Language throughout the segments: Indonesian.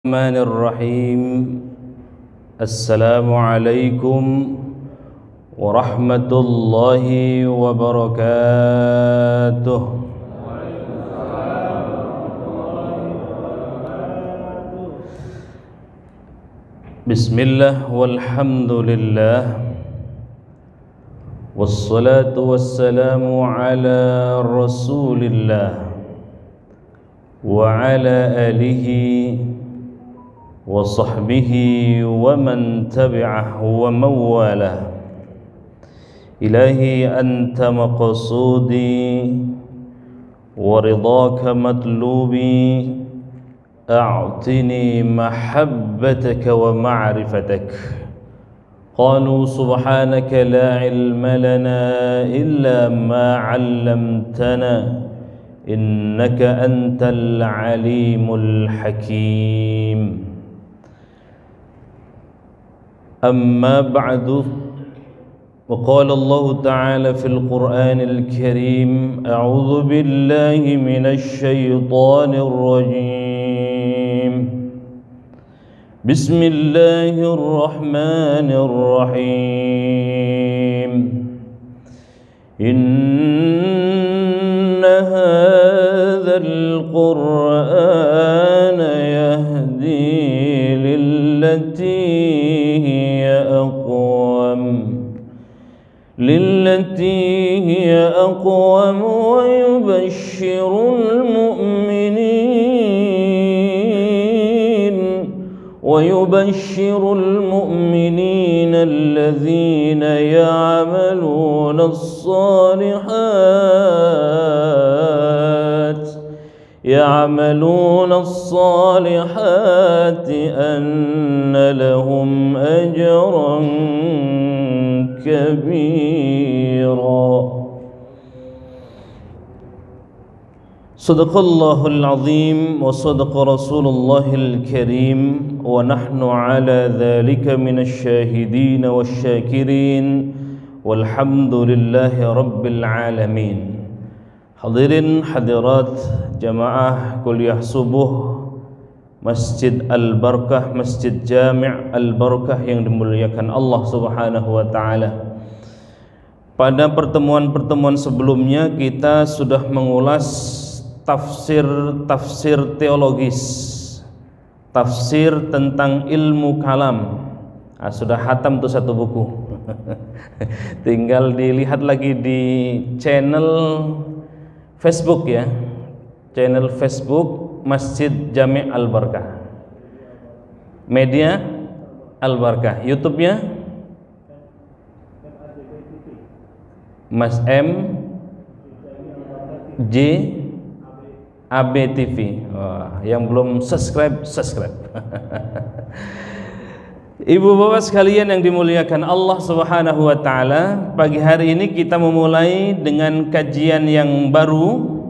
الرحمن الرحيم. السلام عليكم ورحمة الله وبركاته. بسم الله والحمد لله والصلاة والسلام على رسول الله وعلى آله وصحبه ومن تبعه ومن والاه. إلهي أنت مقصودي ورضاك مطلوبي، أعطني محبتك ومعرفتك. قالوا سبحانك لا علم لنا إلا ما علمتنا إنك أنت العليم الحكيم. أما بعد، وقال الله تعالى في القرآن الكريم: أعوذ بالله من الشيطان الرجيم. بسم الله الرحمن الرحيم. إن هذا القرآن يهدي للتي هي أقوم ويبشر المؤمنين الذين يعملون الصالحات أن لهم أجرا كبيرا. صدق الله العظيم وصدق رسول الله الكريم، ونحن على ذلك من الشاهدين والشاكرين، والحمد لله رب العالمين. Hadirin hadirat jamaah kuliah subuh Masjid Al-Barakah, Masjid Jami' Al-Barakah yang dimuliakan Allah Subhanahu wa taala. Pada pertemuan-pertemuan sebelumnya kita sudah mengulas tafsir teologis, tafsir tentang ilmu kalam. Sudah khatam tuh satu buku. Tinggal dilihat lagi di channel Facebook ya, channel Facebook Masjid Jami' Al-Barakah, media Al-Barakah, YouTube-nya Mas M J AB TV. Wah, yang belum subscribe. Ibu bapak sekalian yang dimuliakan Allah Subhanahu wa taala, pagi hari ini kita memulai dengan kajian yang baru,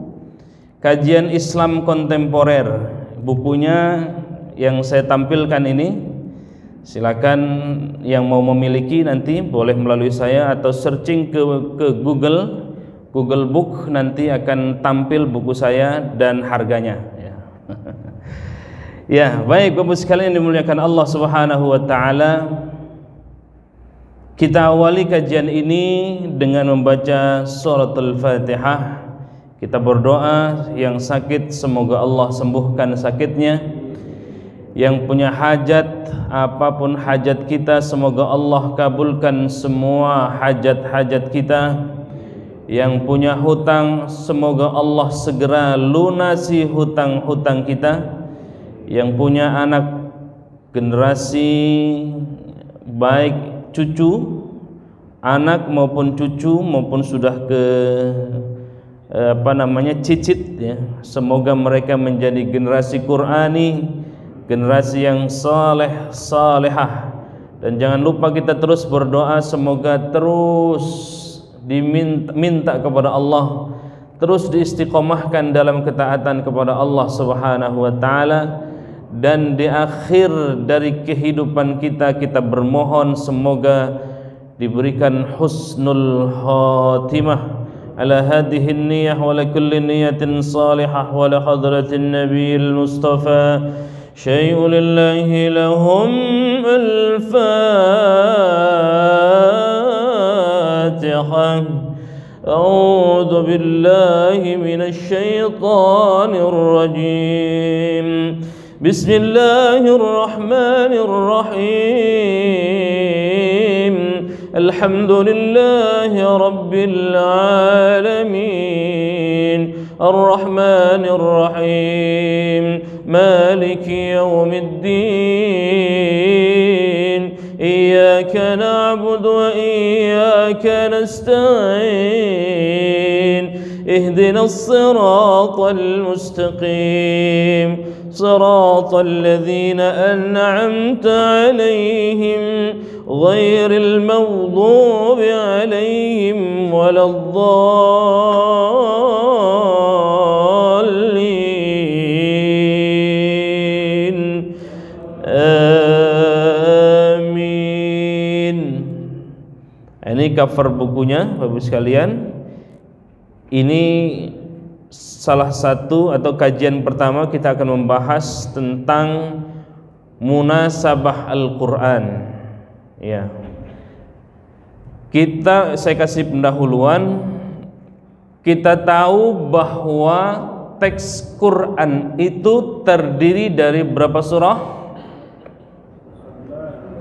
kajian Islam kontemporer. Bukunya yang saya tampilkan ini, silakan yang mau memiliki nanti boleh melalui saya atau searching ke Google Book, nanti akan tampil buku saya dan harganya ya. Ya, baik Bapak sekalian yang dimuliakan Allah Subhanahu wa taala. Kita awali kajian ini dengan membaca suratul Fatihah. Kita berdoa, yang sakit semoga Allah sembuhkan sakitnya. Yang punya hajat, apapun hajat kita, semoga Allah kabulkan semua hajat-hajat kita. Yang punya hutang, semoga Allah segera lunasi hutang-hutang kita. Yang punya anak, generasi baik cucu, anak maupun cucu maupun sudah ke cicit ya, semoga mereka menjadi generasi Qur'ani, generasi yang saleh salehah. Dan jangan lupa kita terus berdoa, semoga terus diminta kepada Allah, terus diistiqomahkan dalam ketaatan kepada Allah Subhanahu wa taala. Dan di akhir dari kehidupan kita, kita bermohon semoga diberikan husnul khatimah على هذه النية ولكل نية صالحة ولحضرة النبي المصطفى شيء لله لهم الفاتحة. أعوذ بالله من الشيطان الرجيم. بسم الله الرحمن الرحيم. الحمد لله رب العالمين الرحمن الرحيم مالك يوم الدين إياك نعبد وإياك نستعين اهدنا الصراط المستقيم صراط الذين أنعمت عليهم غير المغضوب عليهم ولا الضالين آمين. Ini cover bukunya Bapak sekalian. Ini salah satu atau kajian pertama kita akan membahas tentang munasabah Al-Qur'an. Ya. Saya kasih pendahuluan. Kita tahu bahwa teks Quran itu terdiri dari berapa surah?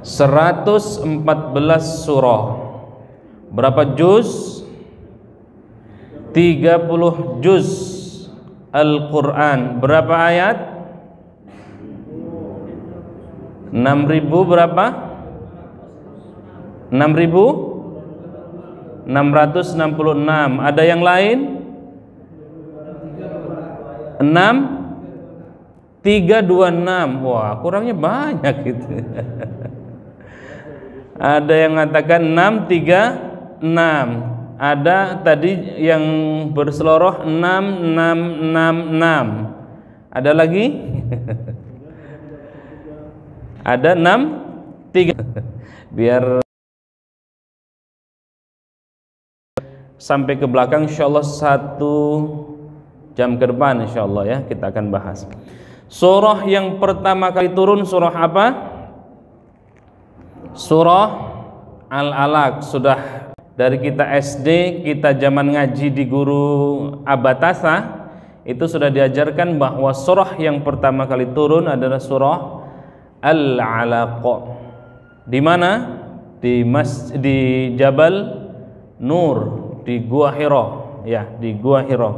114 surah. Berapa juz? 30 juz Al-Quran. Berapa ayat? 6.000 berapa? 6.666. Ada yang lain? 326. Wah, kurangnya banyak gitu. Ada yang mengatakan 636. Ada tadi yang berseloroh 6666. Ada lagi? Ada 63. Biar sampai ke belakang insyaallah 1 jam ke depan insyaallah ya kita akan bahas. Surah yang pertama kali turun surah apa? Surah Al-Alaq. Sudah dari kita SD, kita zaman ngaji di guru Abatasa itu sudah diajarkan bahwa surah yang pertama kali turun adalah surah Al-Alaq. Di mana? Di Jabal Nur, di Gua Hira, ya, di Gua Hira.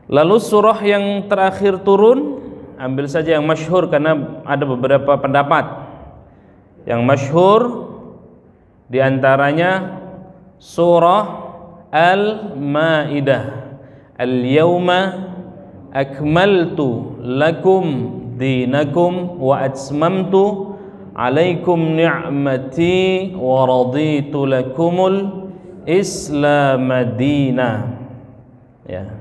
Lalu surah yang terakhir turun, ambil saja yang masyhur karena ada beberapa pendapat. Yang masyhur di antaranya surah Al-Maidah. Al-yawma akmaltu lakum dinakum wa atmamtu alaikum ni'mati wa raditu lakumul Islam madina. Ya.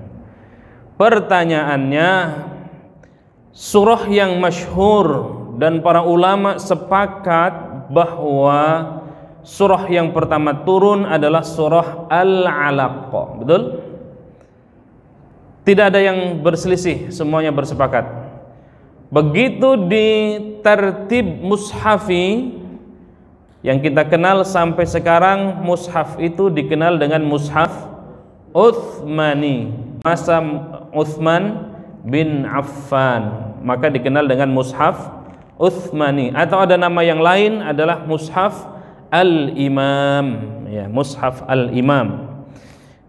Pertanyaannya, surah yang masyhur dan para ulama sepakat bahwa surah yang pertama turun adalah surah Al-Alaq. Betul? Tidak ada yang berselisih, semuanya bersepakat. Begitu di tertib mushafi yang kita kenal sampai sekarang, mushaf itu dikenal dengan mushaf Utsmani, masa Utsman bin Affan, maka dikenal dengan mushaf Utsmani. Atau ada nama yang lain adalah mushaf Al-Imam, ya, mushaf Al-Imam.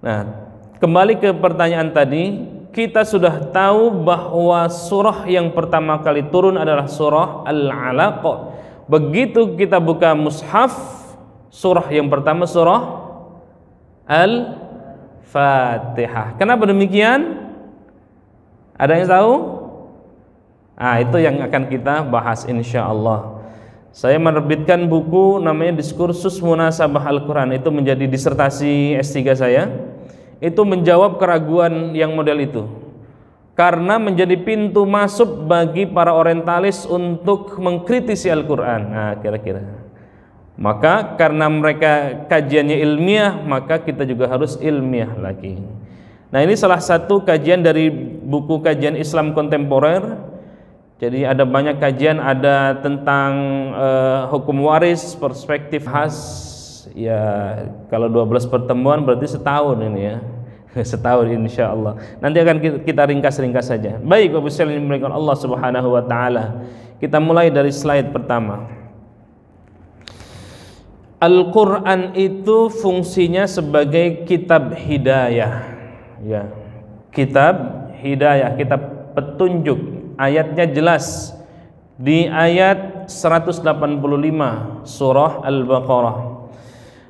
Nah, kembali ke pertanyaan tadi, kita sudah tahu bahwa surah yang pertama kali turun adalah surah Al-Alaq. Begitu kita buka mushaf, surah yang pertama surah Al-Fatihah. Kenapa demikian? Ada yang tahu? Itu yang akan kita bahas insyaallah. Saya menerbitkan buku namanya Diskursus Munasabah Al-Quran. Itu menjadi disertasi S3 saya. Itu menjawab keraguan yang model itu, karena menjadi pintu masuk bagi para orientalis untuk mengkritisi Al-Quran. Nah, kira-kira maka karena mereka kajiannya ilmiah, maka kita juga harus ilmiah lagi. Nah, ini salah satu kajian dari buku Kajian Islam Kontemporer Jadi ada banyak kajian, ada tentang hukum waris, perspektif khas. Ya kalau 12 pertemuan berarti setahun ini ya. Setahun insya Allah. Nanti akan kita ringkas-ringkas saja. Baik, Bapak sekalian dimuliakan Allah Subhanahu wa taala. Kita mulai dari slide pertama. Al-Qur'an itu fungsinya sebagai kitab hidayah. Ya. Kitab hidayah, kitab petunjuk. Ayatnya jelas di ayat 185 surah Al-Baqarah.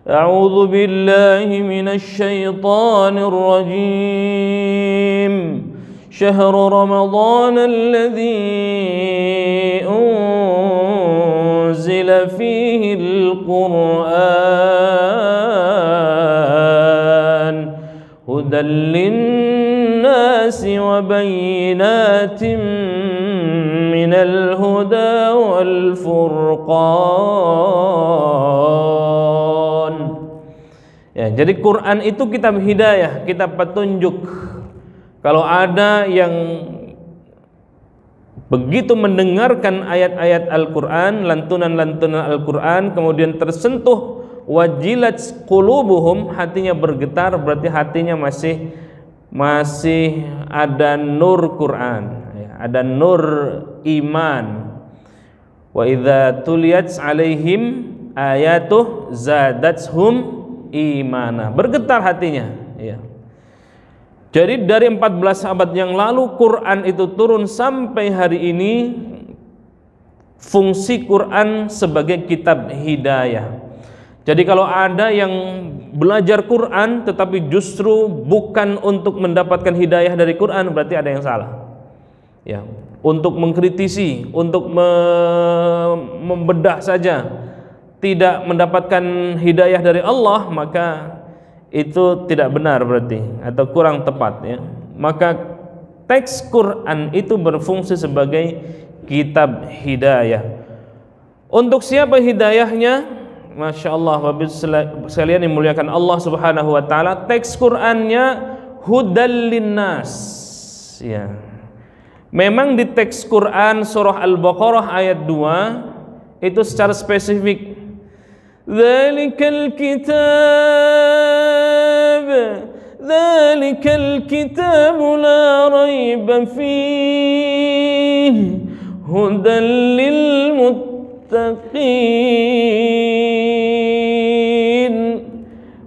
A'udzu billahi minasy syaithanir rajim. Syahrul Ramadan alladzi unzila fihi al-Qur'an hudan lin-nasi wa bayyinatin minal huda wal furqan. Ya, jadi Quran itu kitab hidayah, kitab petunjuk. Kalau ada yang begitu mendengarkan ayat-ayat Al-Quran, lantunan-lantunan Al-Quran, kemudian tersentuh wajilat qulubuhum, hatinya bergetar, berarti hatinya masih ada nur Quran, ya, ada nur iman. Wa idza tuliyat alaihim ayatuh zadatuhum imana, bergetar hatinya, ya. Jadi dari 14 abad yang lalu Quran itu turun sampai hari ini, fungsi Quran sebagai kitab hidayah. Jadi kalau ada yang belajar Quran tetapi justru bukan untuk mendapatkan hidayah dari Quran, berarti ada yang salah. Ya, untuk mengkritisi, untuk membedah saja, tidak mendapatkan hidayah dari Allah, maka itu tidak benar berarti, atau kurang tepat, ya. Maka teks Quran itu berfungsi sebagai kitab hidayah. Untuk siapa hidayahnya? Masya Allah, Bapak sekalian dimuliakan Allah Subhanahu wa taala, teks Qur'annya hudal linnas, ya. Memang di teks Quran surah Al-Baqarah ayat 2 itu secara spesifik, Dzalikal kitab la raiba fihi hudan lil muttaqin.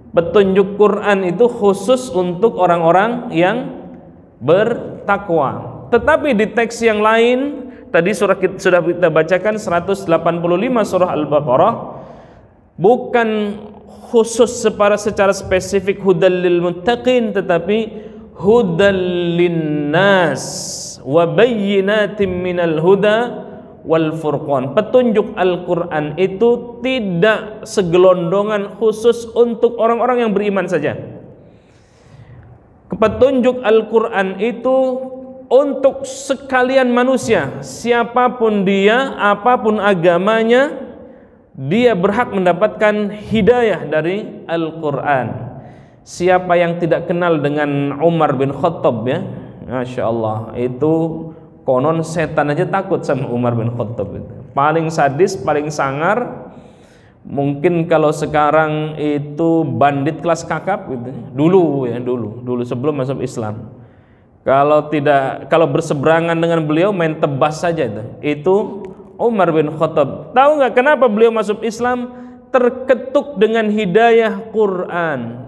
Petunjuk Quran itu khusus untuk orang-orang yang bertakwa. Tetapi di teks yang lain, tadi sudah kita bacakan 185 surah Al-Baqarah, bukan khusus secara spesifik hudal lil muttaqin, tetapi hudal linnas wa bayyinatin minal huda wal furqan. Petunjuk Al-Quran itu tidak segelondongan khusus untuk orang-orang yang beriman saja. Petunjuk Al-Quran itu untuk sekalian manusia, siapapun dia, apapun agamanya, dia berhak mendapatkan hidayah dari Al-Quran. Siapa yang tidak kenal dengan Umar bin Khattab, ya, Masya Allah, itu konon setan aja takut sama Umar bin Khattab itu. Paling sadis, paling sangar. Mungkin kalau sekarang itu bandit kelas kakap gitu. Dulu sebelum masuk Islam. Kalau berseberangan dengan beliau main tebas saja itu. Itu Umar bin Khattab. Tahu nggak kenapa beliau masuk Islam? Terketuk dengan hidayah Quran.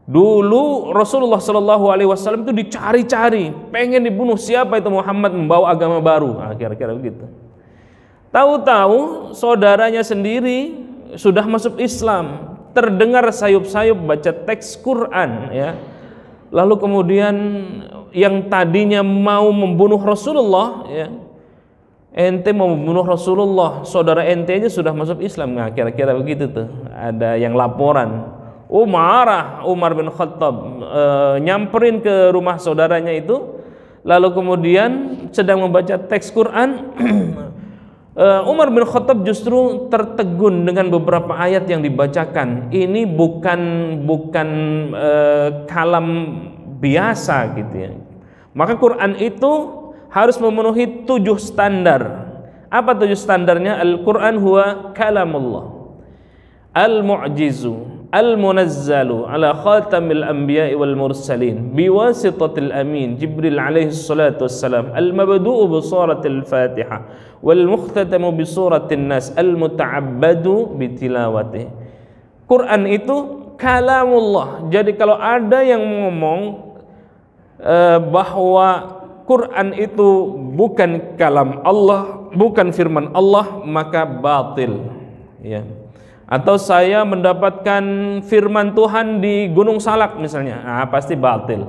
Dulu Rasulullah Shallallahu Alaihi Wasallam itu dicari-cari, pengen dibunuh. Siapa itu Muhammad membawa agama baru? Kira-kira begitu. Tahu-tahu saudaranya sendiri sudah masuk Islam, terdengar sayup-sayup baca teks Quran, ya. Lalu kemudian yang tadinya mau membunuh Rasulullah, ya, ente mau membunuh Rasulullah, saudara ente aja sudah masuk Islam. Nah, kira-kira begitu tuh. Ada yang laporan. Marah Umar bin Khattab, nyamperin ke rumah saudaranya itu, lalu kemudian sedang membaca teks Quran. Umar bin Khattab justru tertegun dengan beberapa ayat yang dibacakan. Ini bukan kalam biasa gitu, ya. Maka Quran itu harus memenuhi 7 standar. Apa 7 standarnya? Al-Quran huwa kalamullah al-mu'jizu al-munazzalu ala khatamil anbiya'i wal mursalin biwasitatil amin Jibril alaihi salatu wassalam al-mabdu'u bi suratil Fatihah wal mukhtatamu bi suratin Nas al-muta'abbadu bi tilawatih. Quran itu kalamullah. Jadi kalau ada yang ngomong bahwa Quran itu bukan kalam Allah, bukan firman Allah, maka batil, ya. Atau saya mendapatkan firman Tuhan di Gunung Salak misalnya, nah, pasti batil,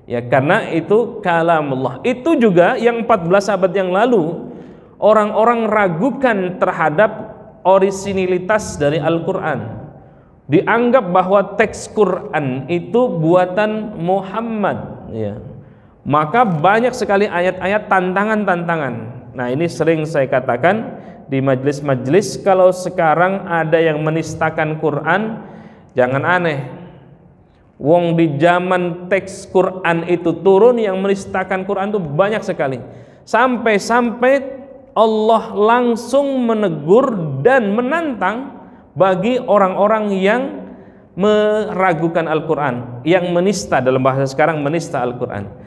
ya, karena itu kalamullah. Itu juga yang 14 abad yang lalu orang-orang ragukan terhadap orisinilitas dari Al-Quran. Dianggap bahwa teks Quran itu buatan Muhammad, ya. Maka banyak sekali ayat-ayat tantangan-tantangan. Nah, ini sering saya katakan di majelis-majelis, kalau sekarang ada yang menistakan Quran, jangan aneh. Wong di zaman teks Quran itu turun, yang menistakan Quran itu banyak sekali. Sampai-sampai Allah langsung menegur dan menantang bagi orang-orang yang meragukan Al-Quran, yang menista, dalam bahasa sekarang menista Al-Quran.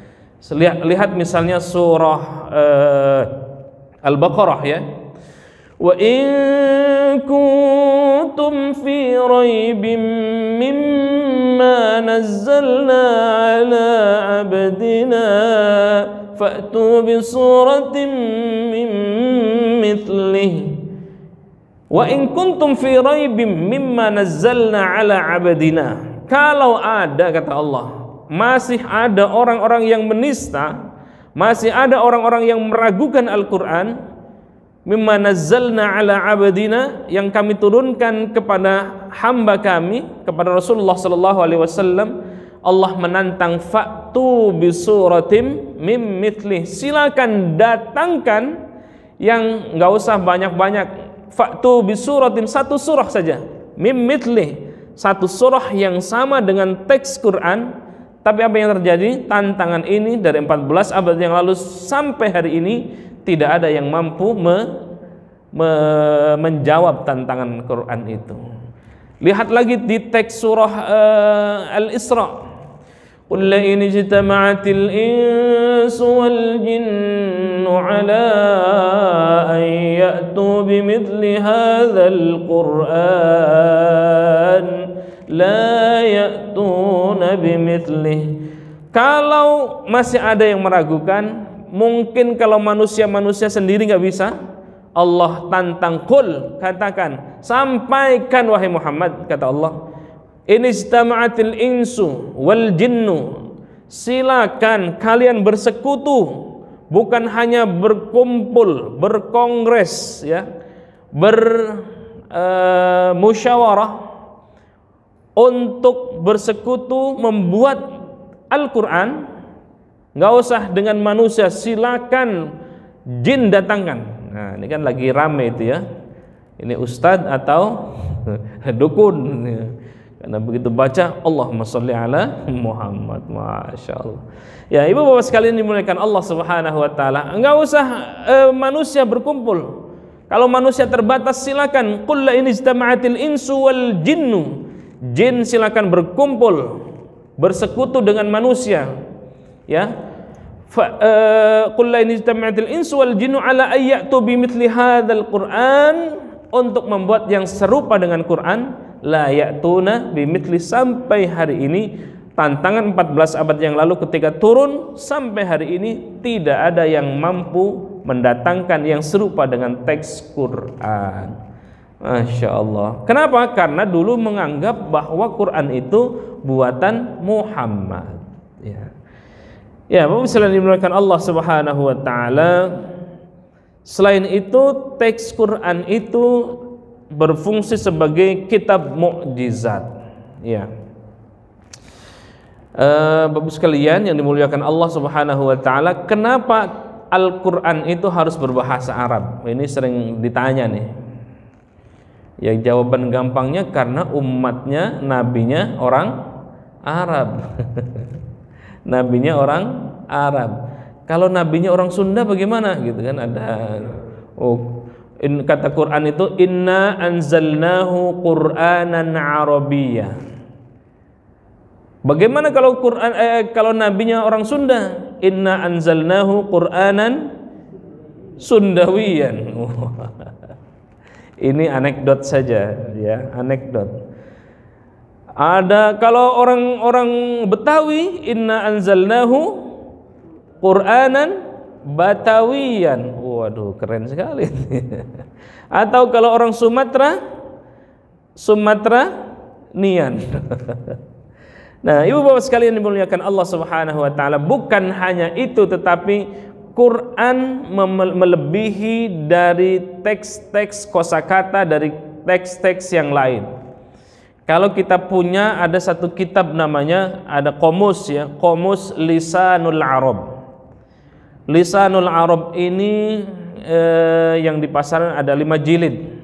Lihat misalnya surah Al-Baqarah, ya. Wa in kuntum fi raibin mimma nazzalna ala abdina fa'tu bi suratin min mithlihi. Wa in kuntum fi raibin mimma nazzalna ala abdina. Kalau ada, kata Allah, masih ada orang-orang yang menista, masih ada orang-orang yang meragukan Al-Quran, mimma nazzalna ala abdina, yang kami turunkan kepada hamba kami, kepada Rasulullah sallallahu alaihi wasallam, Allah menantang, fa'tu bi suratim mim mithlih, silakan datangkan, yang enggak usah banyak-banyak, fa'tu bi suratin, satu surah saja, mim mithlih, satu surah yang sama dengan teks Quran. Tapi apa yang terjadi? Tantangan ini dari 14 abad yang lalu sampai hari ini tidak ada yang mampu menjawab tantangan Quran itu. Lihat lagi di teks surah Al-Isra. Qul la in ijtama'atil insu wal jinnu ala an ya'tu bimithli hadzal Qur'an la ya'tuna bimithlihi. Kalau masih ada yang meragukan, mungkin kalau manusia sendiri nggak bisa, Allah tantang, qul, katakan, sampaikan wahai Muhammad, kata Allah, inistama'atil insu wal jinnu, silakan kalian bersekutu, bukan hanya berkumpul, berkongres, ya, bermusyawarah untuk bersekutu membuat Al-Quran. Nggak usah dengan manusia, silakan jin datangkan. Nah, ini kan lagi rame itu, ya. Ini ustadz atau dukun, ya. Karena begitu baca Allahumma sholli ala Muhammad, masya Allah. Ya, ibu bapak sekalian dimuliakan Allah Subhanahu Wa Taala, nggak usah manusia berkumpul. Kalau manusia terbatas, silakan. Qul la in ijtama'atil insu wal jinnu, jin silakan berkumpul, bersekutu dengan manusia, ya. Qul la in ijtama'atil insu wal jinnu ala ayyatu bimithli hadzal Qur'an, untuk membuat yang serupa dengan Quran, la ya'tuna bimithli, sampai hari ini. Tantangan 14 abad yang lalu ketika turun, sampai hari ini tidak ada yang mampu mendatangkan yang serupa dengan teks Quran. Masya Allah. Kenapa? Karena dulu menganggap bahwa Quran itu buatan Muhammad, ya. Ya, Bapak sekalian dimuliakan Allah Subhanahu Wa Taala. Selain itu, teks Quran itu berfungsi sebagai kitab mukjizat, ya. Bapak sekalian yang dimuliakan Allah Subhanahu Wa Taala, kenapa Al-Quran itu harus berbahasa Arab? Ini sering ditanya nih. Ya, jawaban gampangnya karena umatnya, nabinya orang Arab. Nabinya orang Arab. Kalau nabinya orang Sunda bagaimana gitu kan, ada kata Quran itu inna anzalnahu Qur'anan Arabiyyah. Bagaimana kalau Quran kalau nabinya orang Sunda? Inna anzalnahu Qur'anan Sundawiyan. Ini anekdot saja ya, anekdot. Ada kalau orang-orang Betawi inna anzalnahu Qur'anan Batawiyan. Waduh, keren sekali. Atau kalau orang Sumatera Nian. Nah, ibu bapak sekalian dimuliakan Allah Subhanahu wa taala, bukan hanya itu tetapi Quran melebihi dari teks-teks kosakata dari teks-teks yang lain. Kalau kita punya ada satu kitab namanya ada Qomus ya, Qomus Lisanul Arab. Lisanul Arab ini yang di pasaran ada 5 jilid.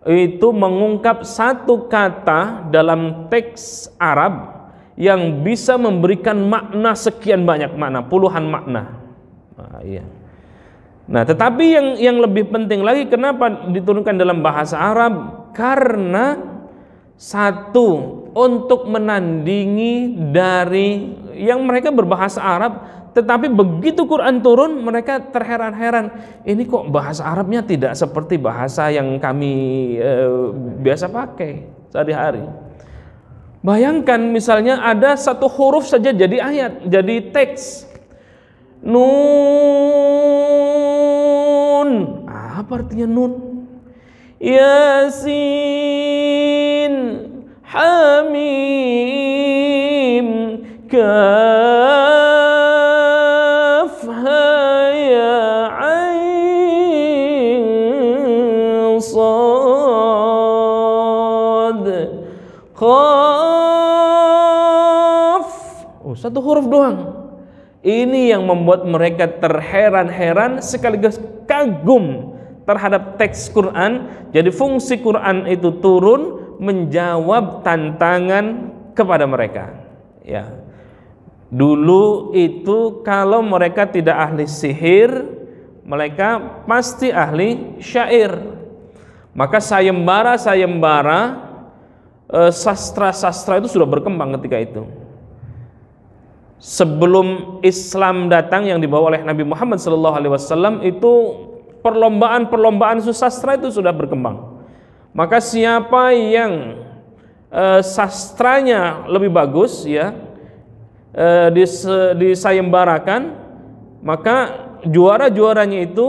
Itu mengungkap satu kata dalam teks Arab yang bisa memberikan makna sekian banyak makna, puluhan makna. Nah, iya. Nah, tetapi yang lebih penting lagi, kenapa diturunkan dalam bahasa Arab? Karena satu, untuk menandingi dari yang mereka berbahasa Arab, tetapi begitu Quran turun mereka terheran-heran, ini kok bahasa Arabnya tidak seperti bahasa yang kami biasa pakai sehari-hari. Bayangkan misalnya ada satu huruf saja jadi ayat, jadi teks. Nun, apa artinya nun? Yasin, Hamim, Kaf, Ha Ya Ain Shad, Qaf. Satu huruf doang. Ini yang membuat mereka terheran-heran sekaligus kagum terhadap teks Quran. Jadi fungsi Quran itu turun menjawab tantangan kepada mereka. Ya. Dulu itu kalau mereka tidak ahli sihir, mereka pasti ahli syair. Maka sayembara sastra-sastra itu sudah berkembang ketika itu. Sebelum Islam datang yang dibawa oleh Nabi Muhammad SAW, itu perlombaan sastra itu sudah berkembang. Maka siapa yang sastranya lebih bagus ya, disayembarakan, maka juara-juaranya itu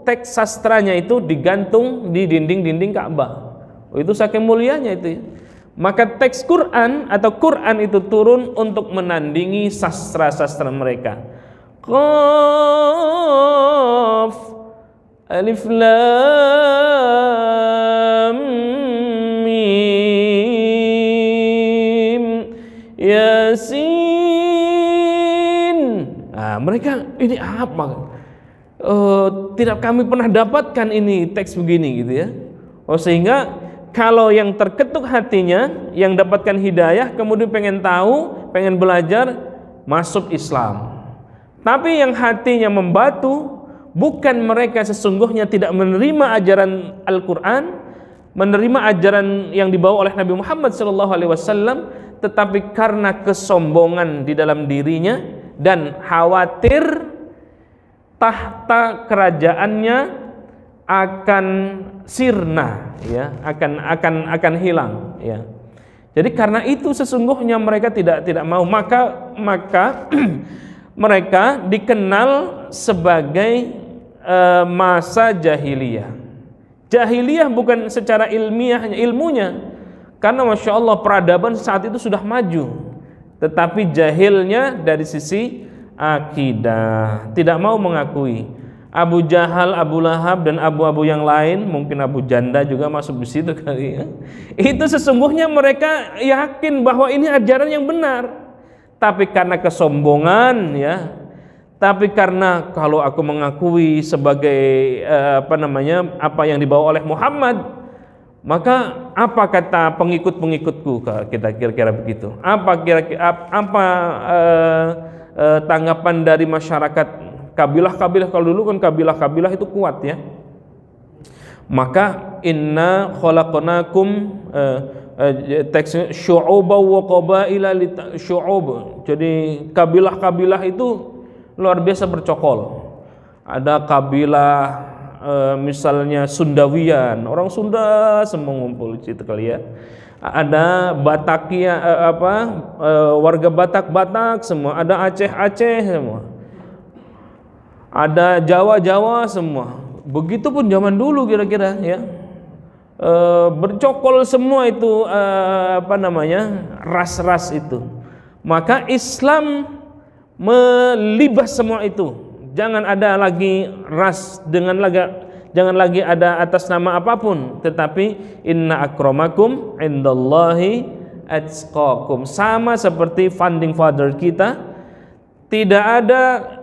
teks sastranya itu digantung di dinding-dinding Ka'bah. Itu saking mulianya itu. Maka teks Quran atau Quran itu turun untuk menandingi sastra-sastra mereka. Qaf, Alif Lam Mim, Yasin. Nah, mereka ini apa? Tidak kami pernah dapatkan ini teks begini gitu ya. Sehingga kalau yang terketuk hatinya, yang dapatkan hidayah, kemudian pengen tahu, pengen belajar, masuk Islam. Tapi yang hatinya membatu, bukan mereka sesungguhnya tidak menerima ajaran Al-Quran, menerima ajaran yang dibawa oleh Nabi Muhammad SAW, tetapi karena kesombongan di dalam dirinya dan khawatir tahta kerajaannya akan sirna ya, akan hilang ya. Jadi karena itu sesungguhnya mereka tidak mau, maka mereka dikenal sebagai masa jahiliyah. Jahiliyah bukan secara ilmunya, karena Masya Allah peradaban saat itu sudah maju, tetapi jahilnya dari sisi akidah, tidak mau mengakui. Abu Jahal, Abu Lahab dan abu-abu yang lain, mungkin Abu Janda juga masuk di situ kali ya. Itu sesungguhnya mereka yakin bahwa ini ajaran yang benar, tapi karena kesombongan ya, tapi karena kalau aku mengakui sebagai apa yang dibawa oleh Muhammad, maka apa kata pengikut-pengikutku, kita kira-kira begitu. Apa tanggapan dari masyarakat kabilah-kabilah, kalau dulu kan kabilah-kabilah itu kuat ya. Maka inna khalaqnakum teksnya syu'uban wa qabaila syu'ub. Jadi kabilah-kabilah itu luar biasa bercokol. Ada kabilah misalnya Sundawian, orang Sunda semua ngumpul di situ kali ya. Ada Batakia warga Batak semua, ada Aceh semua. Ada Jawa semua. Begitupun zaman dulu kira-kira ya. Bercokol semua itu ras-ras itu. Maka Islam melibas semua itu. Jangan ada lagi ras, jangan lagi ada atas nama apapun, tetapi inna akramakum indallahi atqakum. Sama seperti founding father kita, tidak ada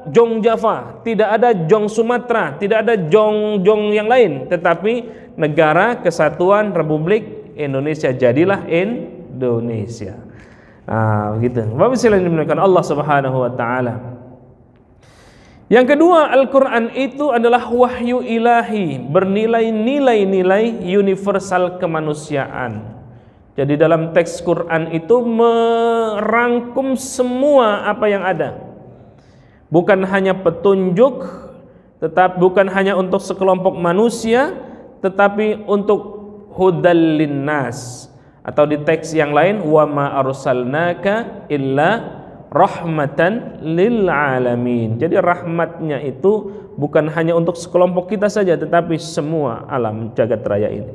Jong Java, tidak ada Jong Sumatera, tidak ada Jong yang lain, tetapi negara kesatuan Republik Indonesia, jadilah Indonesia. Nah, begitu. Bapak sekalian dimuliakan Allah Subhanahu wa taala. Yang kedua, Al-Quran itu adalah wahyu ilahi, bernilai nilai-nilai universal kemanusiaan. Jadi dalam teks Quran itu merangkum semua apa yang ada. Bukan hanya petunjuk, bukan hanya untuk sekelompok manusia, tetapi untuk hudal linnas. Atau di teks yang lain, wa ma arsalnaka illa rahmatan lil alamin. Jadi rahmatnya itu bukan hanya untuk sekelompok kita saja, tetapi semua alam jagat raya ini.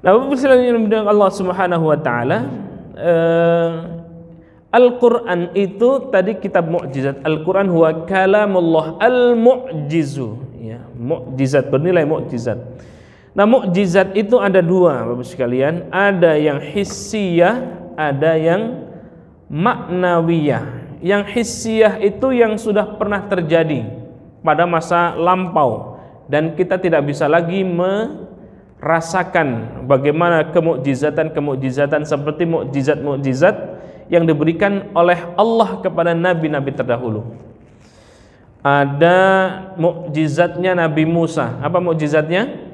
Nah, Allah Subhanahu wa taala, Al-Quran itu tadi kitab mukjizat. Al-Quran huwa kalamullah al-mu'jizu ya, mukjizat, bernilai mukjizat. Nah, mukjizat itu ada dua Bapak sekalian, ada yang hissiyah, ada yang maknawiyah. Yang hissiyah itu yang sudah pernah terjadi pada masa lampau dan kita tidak bisa lagi merasakan bagaimana kemukjizatan seperti mukjizat yang diberikan oleh Allah kepada nabi-nabi terdahulu. Ada mukjizatnya Nabi Musa. Apa mukjizatnya?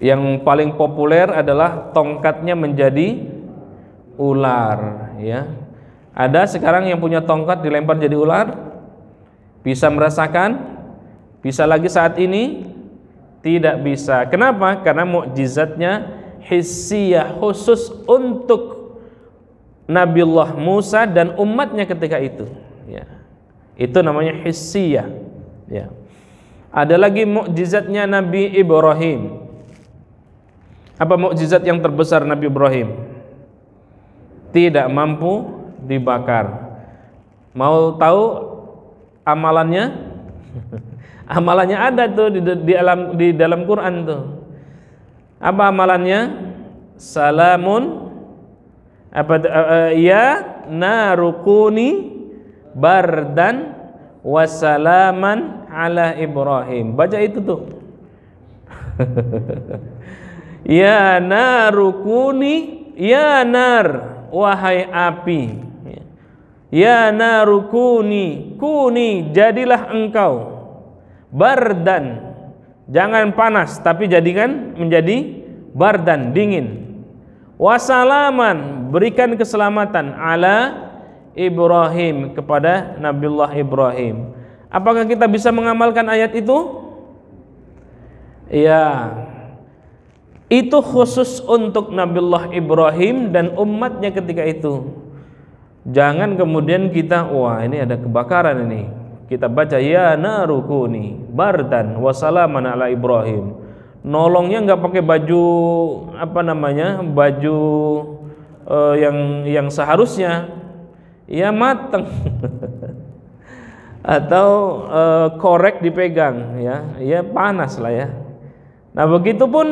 Yang paling populer adalah tongkatnya menjadi ular ya. Ada sekarang yang punya tongkat dilempar jadi ular? Bisa merasakan? Bisa lagi saat ini? Tidak bisa. Kenapa? Karena mukjizatnya hissiyah, khusus untuk Nabiullah Musa dan umatnya ketika itu ya. Itu namanya hissiyah ya. Ada lagi mukjizatnya Nabi Ibrahim. Apa mukjizat yang terbesar Nabi Ibrahim? Tidak mampu dibakar. Mau tahu amalannya? Amalannya ada tuh di dalam Quran tuh. Apa amalannya? Salamun ya narukuni bardan wasalaman ala Ibrahim. Baca itu tuh. Ya narukuni, ya nar, wahai api, ya narukuni, kuni, jadilah engkau, bardan, jangan panas tapi jadikan menjadi bardan, dingin, wasalaman, berikan keselamatan, ala Ibrahim, kepada Nabiullah Ibrahim. Apakah kita bisa mengamalkan ayat itu? Ya, itu khusus untuk Nabiullah Ibrahim dan umatnya ketika itu. Jangan kemudian kita, wah ini ada kebakaran ini, kita baca ya narukuni bardan wasalaman ala Ibrahim. Nolongnya nggak pakai baju baju yang seharusnya, ya mateng atau korek dipegang, ya panas lah ya. Nah, begitupun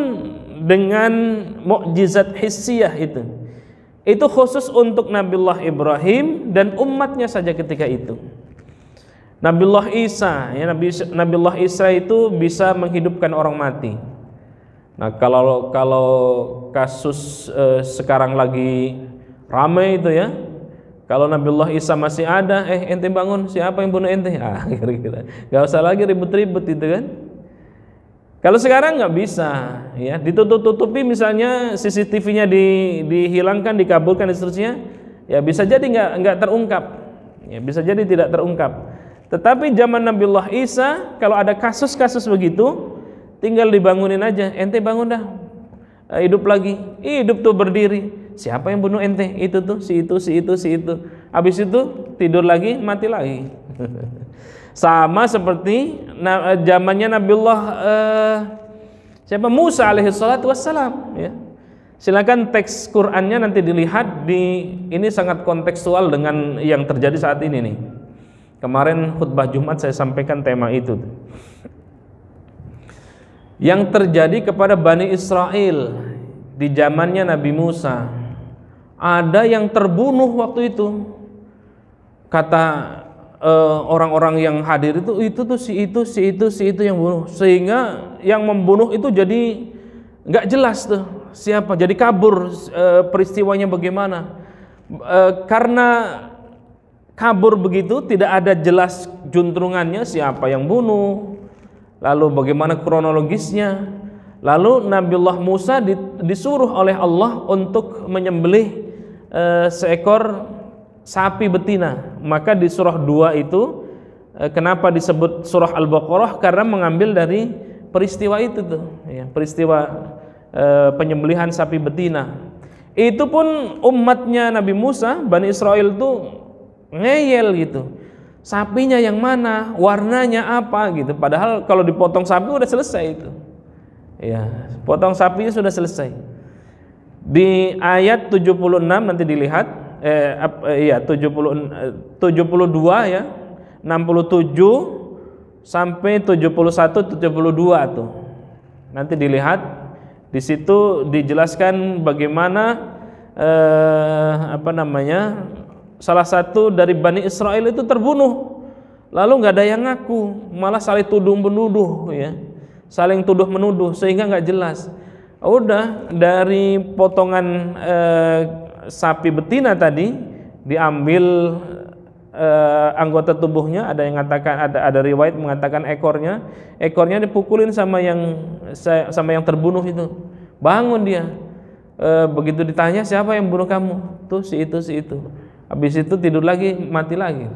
dengan mukjizat hissiyah itu khusus untuk Nabiullah Ibrahim dan umatnya saja ketika itu. Nabiullah Isa, ya, Nabiullah Isa itu bisa menghidupkan orang mati. Nah, kalau kasus sekarang lagi ramai itu ya, Kalau Nabiullah Isa masih ada, ente bangun, siapa yang bunuh ente? Kira-kira. Gak usah lagi ribut-ribut itu kan. Kalau sekarang nggak bisa, ya ditutup-tutupi misalnya CCTV-nya dihilangkan, dikabulkan dan seterusnya, ya bisa jadi nggak terungkap, ya bisa jadi tidak terungkap. Tetapi zaman Nabiullah Isa, kalau ada kasus-kasus begitu, tinggal dibangunin aja, ente bangun dah, hidup lagi, hidup tuh berdiri. Siapa yang bunuh ente? Itu tuh, si itu. Habis itu tidur lagi, mati lagi. Sama seperti zamannya Nabiullah Musa alaihi salatu wassalam, ya. Silakan teks Qur'annya nanti dilihat, ini sangat kontekstual dengan yang terjadi saat ini nih. Kemarin khutbah Jumat saya sampaikan tema itu. Yang terjadi kepada Bani Israel di zamannya Nabi Musa. Ada yang terbunuh waktu itu. Kata orang-orang yang hadir itu tuh si itu yang bunuh. Sehingga yang membunuh itu jadi nggak jelas tuh siapa. Jadi kabur peristiwanya bagaimana. Karena kabur begitu tidak ada jelas juntrungannya siapa yang bunuh. Lalu bagaimana kronologisnya. Lalu Nabiullah Musa disuruh oleh Allah untuk menyembelih seekor sapi betina. Maka di surah 2 itu kenapa disebut surah Al-Baqarah? Karena mengambil dari peristiwa itu tuh, ya, peristiwa penyembelihan sapi betina. Itu pun umatnya Nabi Musa, Bani Israel tuh ngeyel gitu. Sapinya yang mana, warnanya apa gitu. Padahal kalau dipotong sapi udah selesai itu. Ya, potong sapinya sudah selesai. Di ayat 76 nanti dilihat, 72 ya, 67 sampai 71 72 tuh. Nanti dilihat di situ dijelaskan bagaimana salah satu dari Bani Israel itu terbunuh. Lalu nggak ada yang ngaku, malah saling tuduh menuduh, ya. Saling tuduh menuduh sehingga nggak jelas. Udah dari potongan sapi betina tadi diambil anggota tubuhnya, ada yang mengatakan ada riwayat mengatakan ekornya dipukulin sama yang terbunuh itu. Bangun dia. Begitu ditanya siapa yang bunuh kamu? Tuh si itu. Habis itu tidur lagi, mati lagi.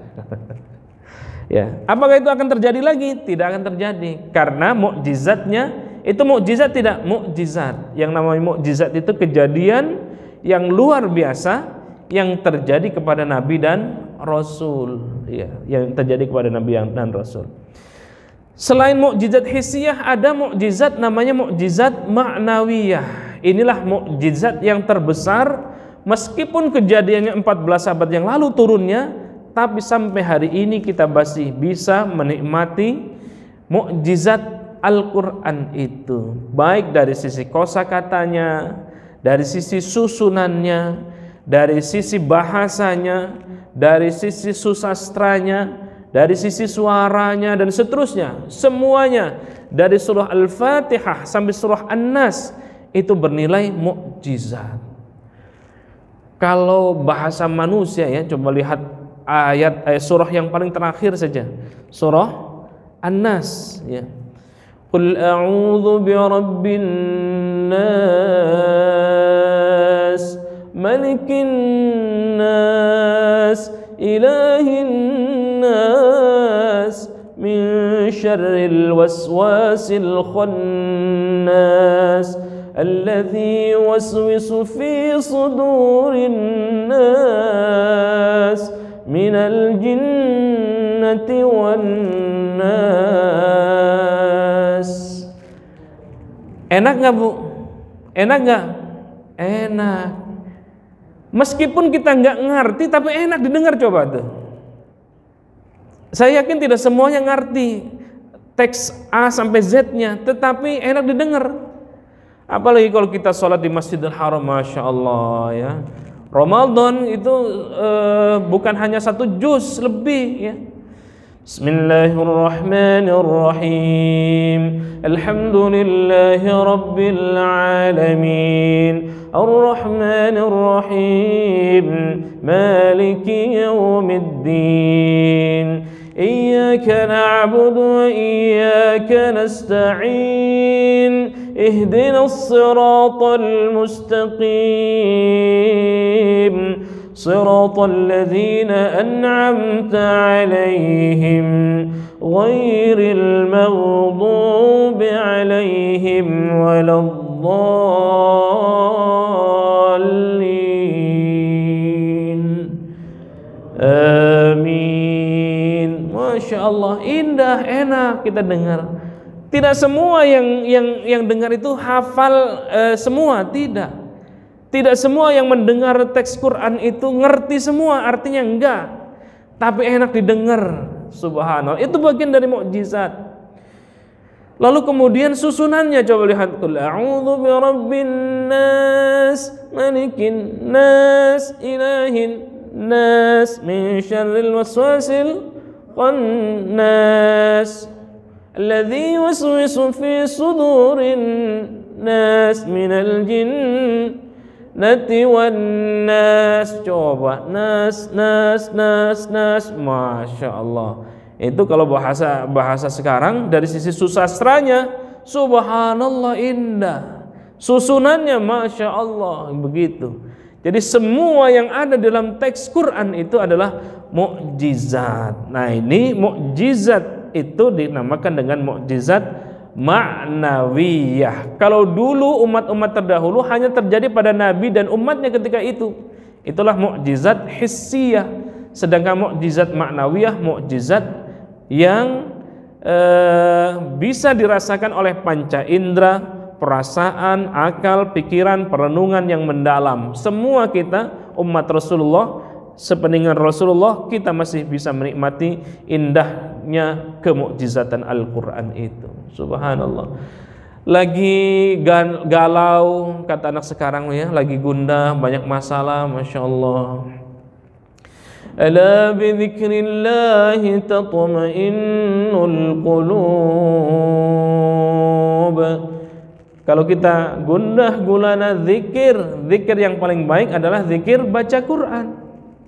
Ya, apakah itu akan terjadi lagi? Tidak akan terjadi karena mukjizatnya itu mukjizat tidak mukjizat. Yang namanya mukjizat itu kejadian yang luar biasa yang terjadi kepada nabi dan rasul, ya, yang terjadi kepada nabi dan rasul. Selain mukjizat hissiyah ada mukjizat namanya mukjizat ma'nawiyah. Inilah mukjizat yang terbesar meskipun kejadiannya 14 abad yang lalu turunnya, tapi sampai hari ini kita masih bisa menikmati mukjizat Al-Quran itu, baik dari sisi kosakatanya, dari sisi susunannya, dari sisi bahasanya, dari sisi susastranya, dari sisi suaranya dan seterusnya. Semuanya dari surah Al-Fatihah sampai surah An-Nas itu bernilai mukjizat. Kalau bahasa manusia ya, coba lihat ayat surah yang paling terakhir saja, surah An-Nas, ya. Qul a'udzu birabbin nas, malikin nas, ilahin nas, min syarril waswasil khannas, alladzi yuwaswisu fi sudurin nas, minal jinnati wan nas. Enak nggak Bu? Enak nggak? Enak. Meskipun kita nggak ngerti, tapi enak didengar. Coba tuh. Saya yakin tidak semuanya ngerti teks A sampai Z-nya, tetapi enak didengar. Apalagi kalau kita sholat di Masjidil Haram, Masya Allah ya. Ramadan itu bukan hanya 1 juz lebih ya. Bismillahirrahmanirrahim. Alhamdulillahi rabbil alamin. الرحمن الرحيم مالك يوم الدين إياك نعبد وإياك نستعين اهدنا الصراط المستقيم صراط الذين أنعمت عليهم غير المغضوب عليهم ولا الضالين amin. Masya Allah, indah, enak kita dengar. Tidak semua yang dengar itu hafal semua, tidak. Tidak semua yang mendengar teks Quran itu ngerti semua, artinya enggak. Tapi enak didengar, subhanallah. Itu bagian dari mukjizat. Lalu kemudian susunannya, coba lihat. Qul a'udzu birabbin nas, malikin nas, ilahin nas, min syarril waswasil khannas, alladzi yuwaswisu fi sudurin nas minal jinnati wan nas. Coba nas, masya Allah. Itu kalau bahasa sekarang dari sisi susastranya, subhanallah, indah. Susunannya masya Allah, begitu. Jadi semua yang ada dalam teks Quran itu adalah mukjizat. Nah, ini mukjizat itu dinamakan dengan mukjizat ma'nawiyah. Kalau dulu umat-umat terdahulu hanya terjadi pada Nabi dan umatnya ketika itu, itulah mukjizat hissiyah. Sedangkan mukjizat ma'nawiyah, mukjizat yang bisa dirasakan oleh panca indera, perasaan, akal, pikiran, perenungan yang mendalam. Semua kita umat Rasulullah, sepeninggal Rasulullah, kita masih bisa menikmati indahnya kemukjizatan Al-Quran itu. Subhanallah. Lagi galau, kata anak sekarang ya, lagi gundah, banyak masalah, masya Allah. Ala bidzikrillahi tatma'innul qulub. Kalau kita gundah gulana zikir yang paling baik adalah zikir baca Quran.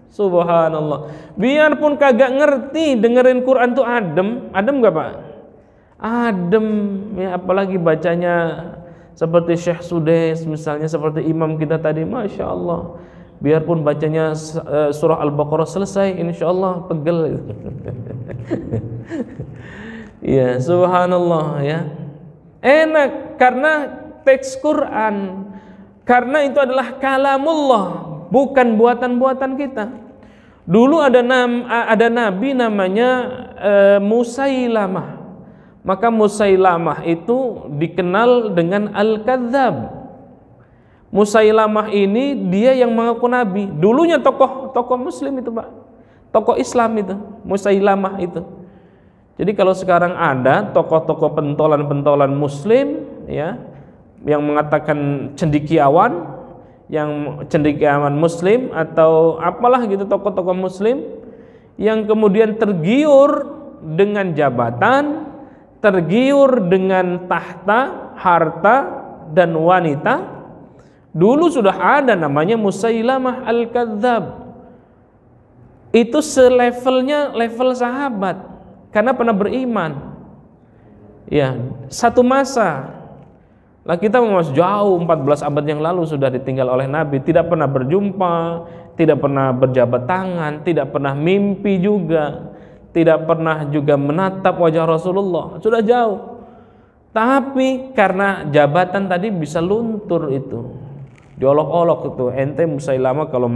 Subhanallah. Biarpun kagak ngerti, dengerin Quran tuh adem gak Pak? Adem ya, apalagi bacanya seperti Syekh Sudais misalnya, seperti imam kita tadi, masya Allah. Biarpun bacanya surah Al-Baqarah selesai, insya Allah pegel. Ya, subhanallah ya. Enak karena teks Quran, karena itu adalah kalamullah, bukan buatan-buatan kita. Dulu ada nabi namanya Musailamah. Maka Musailamah itu dikenal dengan Al-Kadzab. Musailamah ini dia yang mengaku nabi. Dulunya tokoh muslim itu Pak, tokoh Islam itu, Musailamah itu. Jadi kalau sekarang ada tokoh-tokoh pentolan-pentolan muslim ya, yang mengatakan cendekiawan muslim atau apalah gitu, tokoh-tokoh muslim yang kemudian tergiur dengan jabatan, tergiur dengan tahta, harta dan wanita. Dulu sudah ada namanya Musailamah Al-Kadzab. Itu level sahabat, karena pernah beriman. Ya, satu masa. Lah kita masih jauh, 14 abad yang lalu sudah ditinggal oleh Nabi, tidak pernah berjumpa, tidak pernah berjabat tangan, tidak pernah mimpi juga, tidak pernah juga menatap wajah Rasulullah, sudah jauh. Tapi karena jabatan tadi bisa luntur itu. Diolok-olok itu, ente Musailamah kalau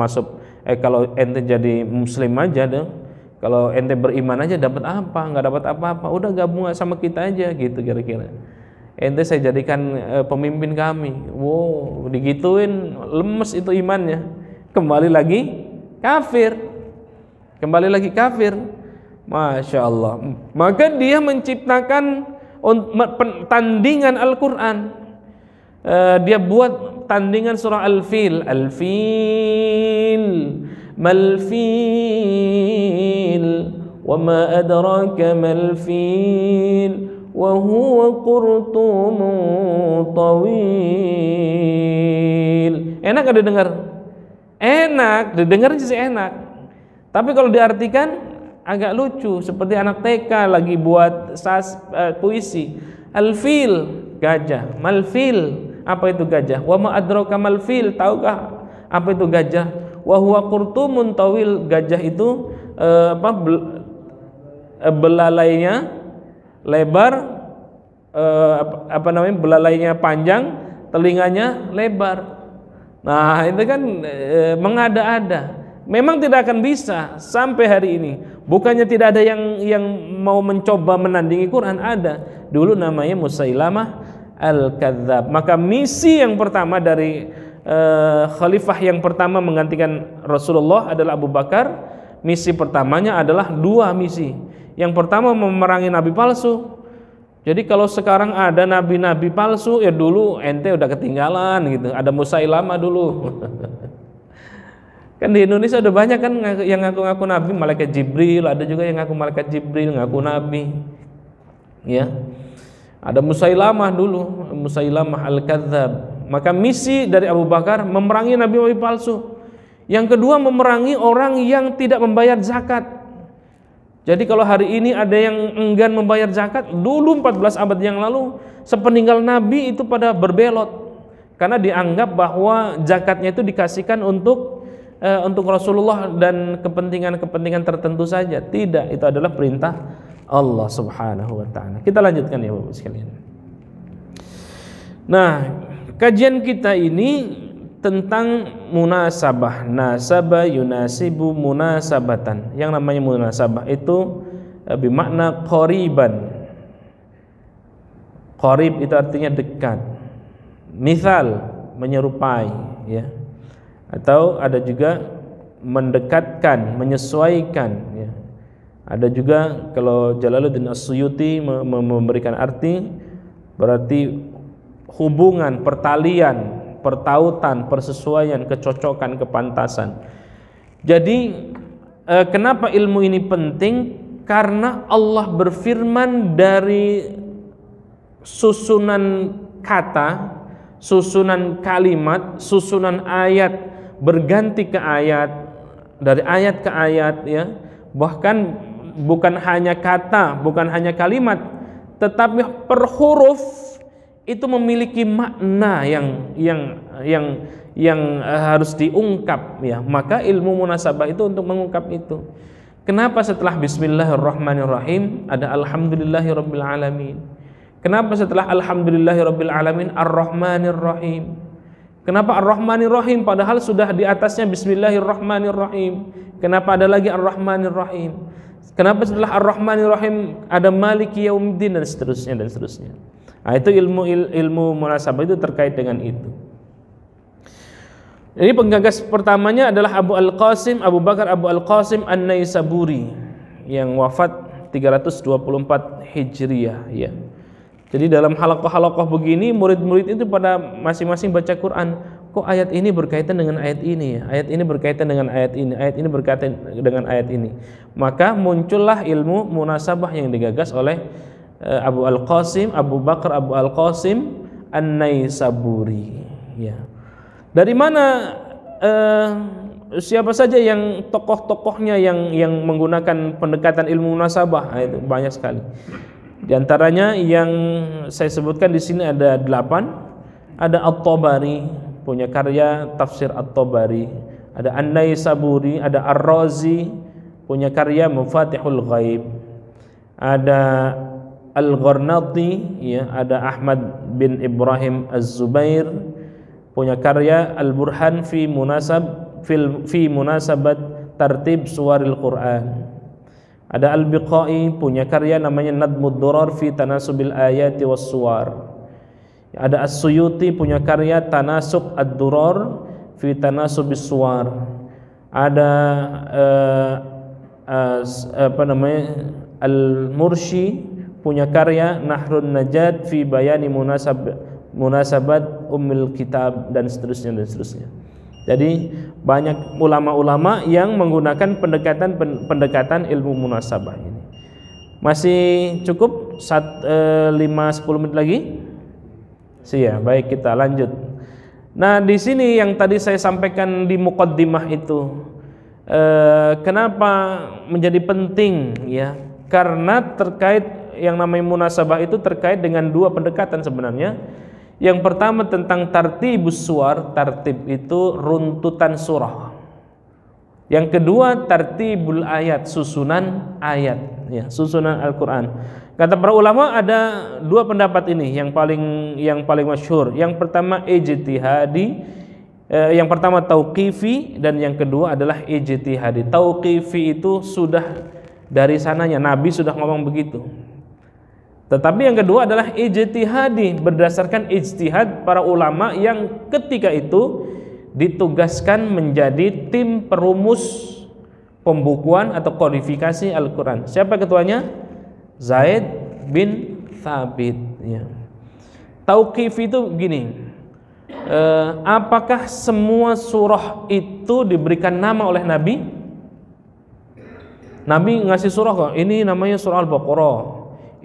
kalau ente jadi muslim aja deh, kalau ente beriman aja dapat apa? Nggak dapat apa-apa, udah gabung sama kita aja gitu kira-kira. Ente saya jadikan pemimpin kami. Wow, digituin lemes itu imannya. Kembali lagi kafir. Masya Allah. Maka dia menciptakan tandingan Al-Quran. Dia buat tandingan surah Al-Fil. Mal-fil wa ma adraka mal-fil wa huwa qurtumun tawil. Enak gak didengar? Enak, didengar sih enak. Tapi kalau diartikan agak lucu, seperti anak TK lagi buat puisi. Al-fil, gajah. Mal-fil, apa itu gajah? Wa ma adraka mal-fil, tahukah apa itu gajah? Wa huwa qurtumun tawil, gajah itu belalainya lebar, belalainya panjang, telinganya lebar. Nah, itu kan mengada-ada. Memang tidak akan bisa sampai hari ini. Bukannya tidak ada yang mau mencoba menandingi Quran, ada. Dulu namanya Musailamah Al-Kadzab. Maka misi yang pertama dari khalifah yang pertama menggantikan Rasulullah adalah Abu Bakar. Misi pertamanya adalah dua misi. Yang pertama memerangi nabi palsu. Jadi kalau sekarang ada nabi-nabi palsu, ya dulu ente udah ketinggalan gitu. Ada Musailamah dulu. Kan di Indonesia udah banyak kan yang ngaku-ngaku nabi, malaikat Jibril, ada juga yang ngaku malaikat Jibril, ngaku nabi. Ya. Ada Musailamah dulu, Musailamah Al-Kadzab. Maka misi dari Abu Bakar memerangi nabi-nabi palsu. Yang kedua memerangi orang yang tidak membayar zakat. Jadi kalau hari ini ada yang enggan membayar zakat, dulu 14 abad yang lalu sepeninggal Nabi itu pada berbelot karena dianggap bahwa zakatnya itu dikasihkan untuk Rasulullah dan kepentingan-kepentingan tertentu saja. Tidak, itu adalah perintah Allah Subhanahu wa taala. Kita lanjutkan ya Bapak sekalian. Nah, kajian kita ini tentang munasabah, nasaba yunasibu munasabatan. Yang namanya munasabah itu bermakna qariban. Qarib itu artinya dekat. Misal menyerupai, ya. Atau ada juga mendekatkan, menyesuaikan, ya. Ada juga kalau Jalaluddin As-Suyuti memberikan arti berarti hubungan, pertalian, pertautan, persesuaian, kecocokan, kepantasan. Jadi kenapa ilmu ini penting? Karena Allah berfirman dari susunan kata, susunan kalimat, susunan ayat berganti ke ayat, dari ayat ke ayat, ya. Bahkan bukan hanya kata, bukan hanya kalimat, tetapi per huruf itu memiliki makna yang harus diungkap, ya. Maka ilmu munasabah itu untuk mengungkap itu. Kenapa setelah Bismillahirrahmanirrahim ada Alhamdulillahirabbil alamin? Kenapa setelah Alhamdulillahirabbil alamin Ar-Rahmanirrahim? Kenapa Ar-Rahmanirrahim padahal sudah di atasnya Bismillahirrahmanirrahim? Kenapa ada lagi Ar-Rahmanirrahim? Kenapa setelah Ar-Rahmanirrahim ada Maliki Yaumiddin dan seterusnya dan seterusnya? Nah, itu ilmu munasabah itu terkait dengan itu. Ini penggagas pertamanya adalah Abu Bakar Abu Al-Qasim An-Naisaburi yang wafat 324 Hijriah, ya. Jadi dalam halaqah-halaqah begini murid-murid itu pada masing-masing baca Quran. Kok ayat ini berkaitan dengan ayat ini, ya? Ayat ini berkaitan dengan ayat ini, ayat ini berkaitan dengan ayat ini. Maka muncullah ilmu munasabah yang digagas oleh Abu Bakar Abu Al-Qasim An-Naisaburi, ya. Dari mana siapa saja yang tokoh-tokohnya yang menggunakan pendekatan ilmu munasabah? Nah, itu banyak sekali. Di antaranya yang saya sebutkan di sini ada 8. Ada At-Tabari, punya karya tafsir At-Tabari. Ada An-Naisaburi, ada Ar-Razi, punya karya Mafatihul Ghaib. Ada Al-Gharnati, ya, ada Ahmad bin Ibrahim Az-Zubair, punya karya Al-Burhan fi munasabat tartib suwaril Quran. Ada Al-Biqai, punya karya namanya Nadmud Durar fi tanasubil ayati was suwar. Ada As-Suyuti, punya karya Tanasub ad-Durar fi tanasubis suwar. Ada Al-Mursi, punya karya Nahrun Najat fi bayani munasabat ummil kitab, dan seterusnya dan seterusnya. Jadi banyak ulama-ulama yang menggunakan pendekatan ilmu munasabah ini. Masih cukup 5-10 menit lagi? Baik, kita lanjut. Nah, di sini yang tadi saya sampaikan di muqaddimah itu, kenapa menjadi penting ya? Karena terkait yang namanya munasabah itu terkait dengan dua pendekatan sebenarnya. Yang pertama tentang tartibus suwar, tartib itu runtutan surah. Yang kedua tartibul ayat, susunan ayat, ya, susunan Al-Qur'an. Kata para ulama ada dua pendapat ini yang paling masyhur. Yang pertama ijtihadi, yang pertama tauqifi, dan yang kedua adalah ijtihadi. Tauqifi itu sudah dari sananya, Nabi sudah ngomong begitu. Tetapi yang kedua adalah ijtihadi, berdasarkan ijtihad para ulama yang ketika itu ditugaskan menjadi tim perumus pembukuan atau kodifikasi Al-Quran. Siapa ketuanya? Zaid bin Thabit ya. Tauqif itu gini, apakah semua surah itu diberikan nama oleh Nabi? Nabi ngasih surah kok, ini namanya surah Al-Baqarah,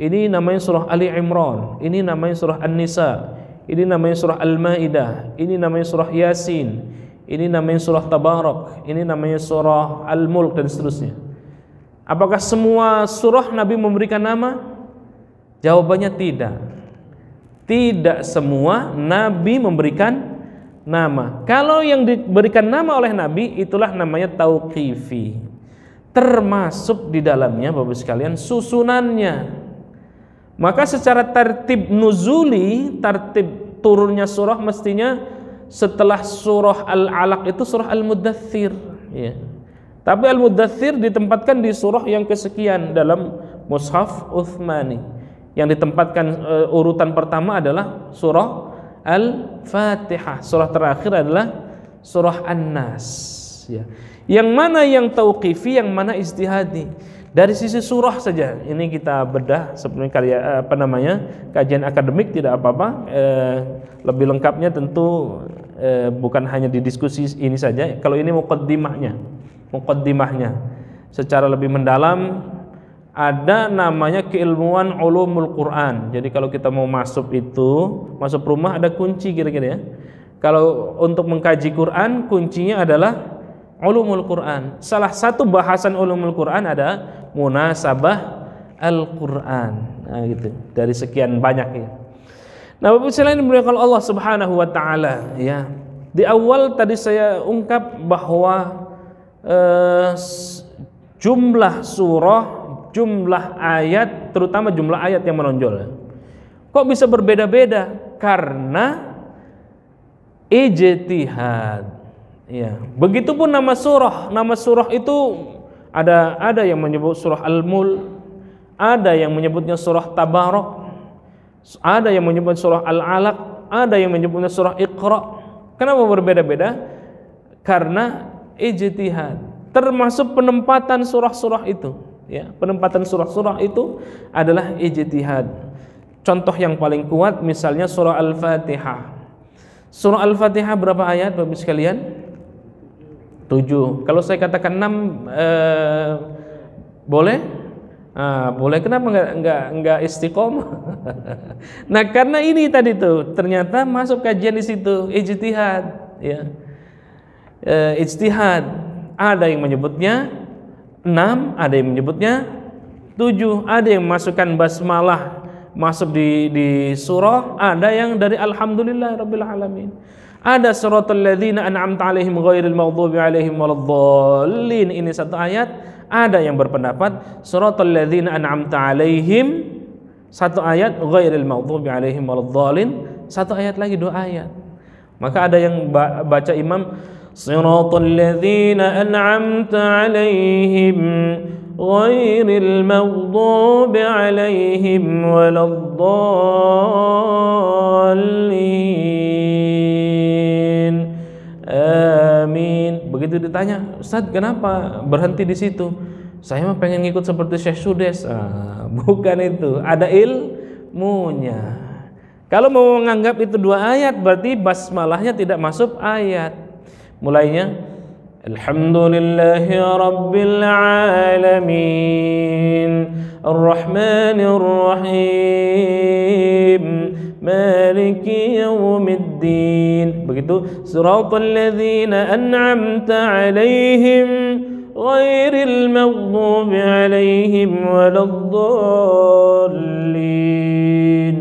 ini namanya surah Ali Imran, ini namanya surah An-Nisa, ini namanya surah Al-Maidah, ini namanya surah Yasin, ini namanya surah Tabarak, ini namanya surah Al-Mulk, dan seterusnya. Apakah semua surah Nabi memberikan nama? Jawabannya tidak. Tidak semua Nabi memberikan nama. Kalau yang diberikan nama oleh Nabi, itulah namanya tauqifi. Termasuk di dalamnya Bapak sekalian susunannya. Maka secara tertib nuzuli, tertib turunnya surah mestinya setelah surah Al-Alaq itu surah Al-Muddathir ya. Tapi Al-Muddathir ditempatkan di surah yang kesekian dalam Mushaf Utsmani. Yang ditempatkan urutan pertama adalah surah Al-Fatihah. Surah terakhir adalah surah An-Nas ya. Yang mana yang tauqifi, yang mana ijtihadi? Dari sisi surah saja ini kita bedah sebenarnya kajian akademik tidak apa-apa. Lebih lengkapnya tentu bukan hanya di diskusi ini saja. Kalau ini muqaddimahnya secara lebih mendalam, ada namanya keilmuan ulumul Quran. Jadi kalau kita mau masuk rumah ada kunci kira-kira ya. Kalau untuk mengkaji Quran kuncinya adalah ulumul Quran. Salah satu bahasan ulumul Quran ada munasabah Al-Quran. Nah, gitu. Dari sekian banyak ya. Nah, Bapak selain dimuliakan Allah Subhanahu wa taala ya. Di awal tadi saya ungkap bahwa jumlah surah, jumlah ayat, terutama jumlah ayat yang menonjol. Kok bisa berbeda-beda? Karena ijtihad. Ya, begitupun nama surah. Nama surah itu ada yang menyebut surah Al-Mulk, ada yang menyebutnya surah Tabarak, ada yang menyebut surah Al-Alaq, ada yang menyebutnya surah Iqra. Kenapa berbeda-beda? Karena ijtihad. Termasuk penempatan surah-surah itu, ya. Penempatan surah-surah itu adalah ijtihad. Contoh yang paling kuat misalnya surah Al-Fatihah. Surah Al-Fatihah berapa ayat Bapak sekalian? 7. Kalau saya katakan 6 boleh? Boleh. Kenapa enggak istiqomah? Nah, karena ini tadi tuh ternyata masuk kajian di situ ijtihad, ya. Ijtihad. Ada yang menyebutnya 6, ada yang menyebutnya 7, ada yang masukkan basmalah masuk di surah, ada yang dari alhamdulillah rabbil alamin. Ada suratul ladzina an'amta 'alaihim ghairil maghdubi 'alaihim waladdallin, ini satu ayat. Ada yang berpendapat suratul ladzina an'amta 'alaihim satu ayat, ghairil maghdubi 'alaihim waladdallin satu ayat lagi, 2 ayat. Maka ada yang baca imam siratal ladzina an'amta 'alaihim ghairil maghdubi 'alaihim waladdallin. Amin. Begitu ditanya, Ustaz kenapa berhenti di situ? Saya mah pengen ngikut seperti Syekh Sudes. Bukan itu, ada ilmunya. Kalau mau menganggap itu 2 ayat, berarti basmalahnya tidak masuk ayat. Mulainya Alhamdulillahi Rabbil Alamin Ar-Rahmanir Rahim maliki yaumiddin. Begitu, siratal ladzina an'amta 'alaihim ghairil maghdubi 'alaihim waladdallin.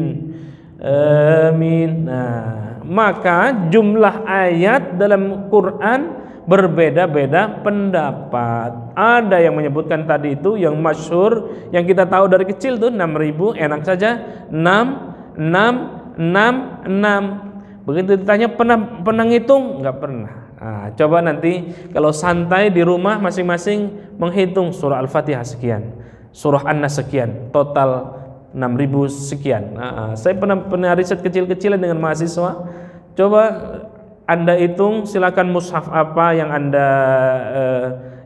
Amin. Nah, maka jumlah ayat dalam Quran berbeda-beda pendapat. Ada yang menyebutkan tadi itu yang masyhur, yang kita tahu dari kecil tuh 6.000, enak saja 6. Begitu ditanya pernah ngitung? Nggak pernah. Nah, coba nanti kalau santai di rumah masing-masing menghitung surah Al-Fatihah sekian, surah An-Nas sekian, total 6.000 sekian. Nah, saya pernah riset kecil-kecilan dengan mahasiswa. Coba Anda hitung, silakan mushaf apa yang Anda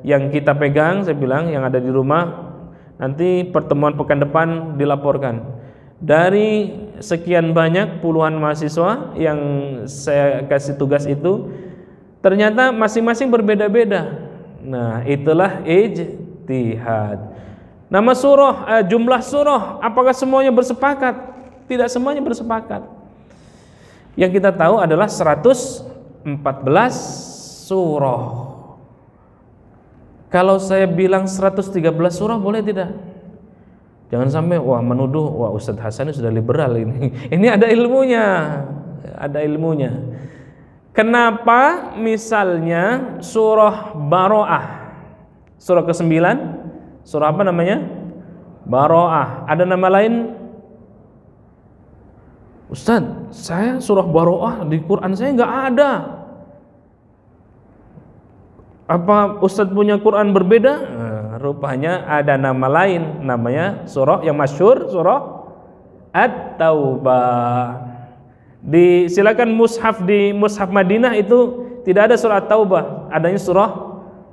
yang kita pegang, saya bilang yang ada di rumah. Nanti pertemuan pekan depan dilaporkan. Dari sekian banyak puluhan mahasiswa yang saya kasih tugas itu, ternyata masing-masing berbeda-beda. Nah, itulah ijtihad. Nama surah, jumlah surah, apakah semuanya bersepakat? Tidak semuanya bersepakat. Yang kita tahu adalah 114 surah. Kalau saya bilang 113 surah boleh tidak? Jangan sampai menuduh Ustadz Hasan sudah liberal ini. Ini ada ilmunya. Ada ilmunya. Kenapa misalnya surah Baro'ah, surah ke-9, surah apa namanya? Baro'ah. Ada nama lain? Ustadz, saya surah Baro'ah di Quran saya nggak ada. Apa Ustadz punya Quran berbeda? Rupanya ada nama lain, namanya surah yang masyhur, surah At-Taubah. Silakan mushaf di mushaf Madinah itu tidak ada surah At-Taubah, adanya surah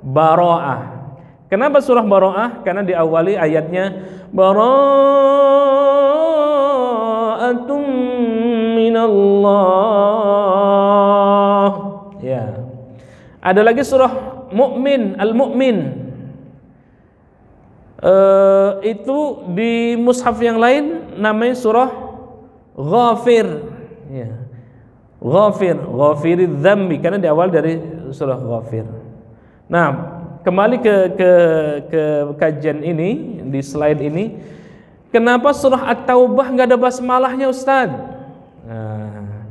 Baro'ah. Kenapa surah Baro'ah? Karena diawali ayatnya Bara'atum minallah. Ya. Ada lagi surah Mu'min, Al-Mu'min. Itu di mushaf yang lain namanya surah Ghafir. Ya. Ghafir, Ghafiridz dzambi, karena diawali dari surah Ghafir. Nah, kembali ke kajian ini, di slide ini, kenapa surah At-Taubah nggak ada basmalahnya, Ustaz? Nah,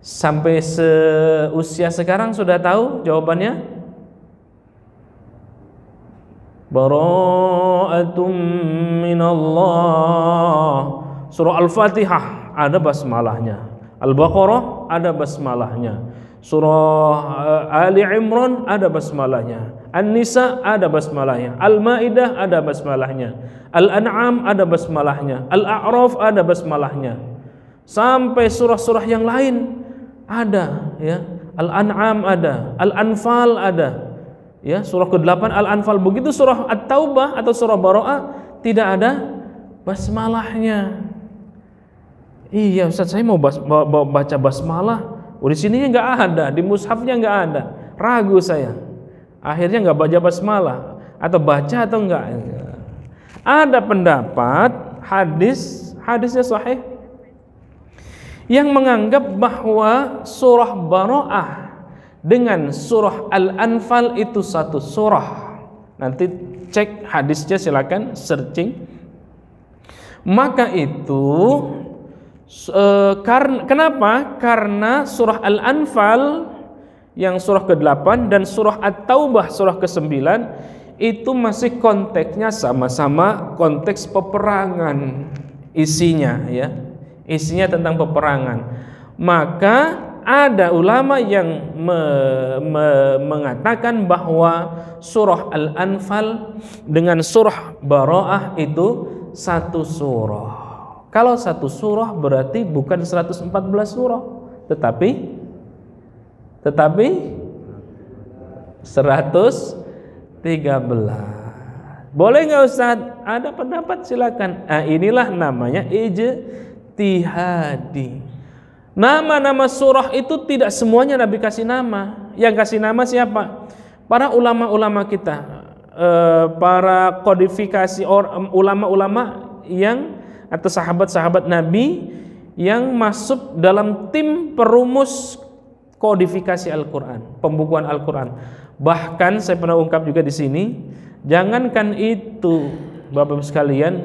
sampai seusia sekarang sudah tahu jawabannya? Bara'atum minallah. Surah Al-Fatihah ada basmalahnya, Al-Baqarah ada basmalahnya, surah Ali Imran ada basmalahnya, An-Nisa ada basmalahnya, Al-Maidah ada basmalahnya, Al-An'am ada basmalahnya, Al-A'raf ada basmalahnya, sampai surah-surah yang lain ada, ya. Al-An'am ada, Al-Anfal ada, ya, surah ke-8 Al-Anfal. Begitu surah At-Taubah atau surah Baro'ah tidak ada basmalahnya. Iya Ustaz, saya mau baca basmalah, di sini nggak ada, di mushafnya nggak ada, ragu saya. Akhirnya nggak baca basmalah, atau baca atau enggak. Ada pendapat hadisnya sahih yang menganggap bahwa surah Baro'ah dengan surah Al-Anfal itu satu surah. Nanti cek hadisnya, silakan searching. Maka itu kenapa? Karena surah Al-Anfal yang surah ke-8 dan surah At-Taubah surah ke-9 itu masih konteksnya sama-sama konteks peperangan isinya, ya. Isinya tentang peperangan. Maka ada ulama yang mengatakan bahwa surah Al-Anfal dengan surah Baro'ah itu satu surah. Kalau satu surah berarti bukan 114 surah, tetapi 113. Boleh nggak Ustaz? Ada pendapat, silakan. Nah, inilah namanya ijtihadi. Nama-nama surah itu tidak semuanya Nabi kasih nama. Yang kasih nama siapa? Para ulama-ulama kita, para kodifikasi ulama-ulama yang atau sahabat-sahabat Nabi yang masuk dalam tim perumus kodifikasi Al-Quran, pembukuan Al-Quran. Bahkan saya pernah ungkap juga di sini, jangankan itu Bapak-Bapak sekalian,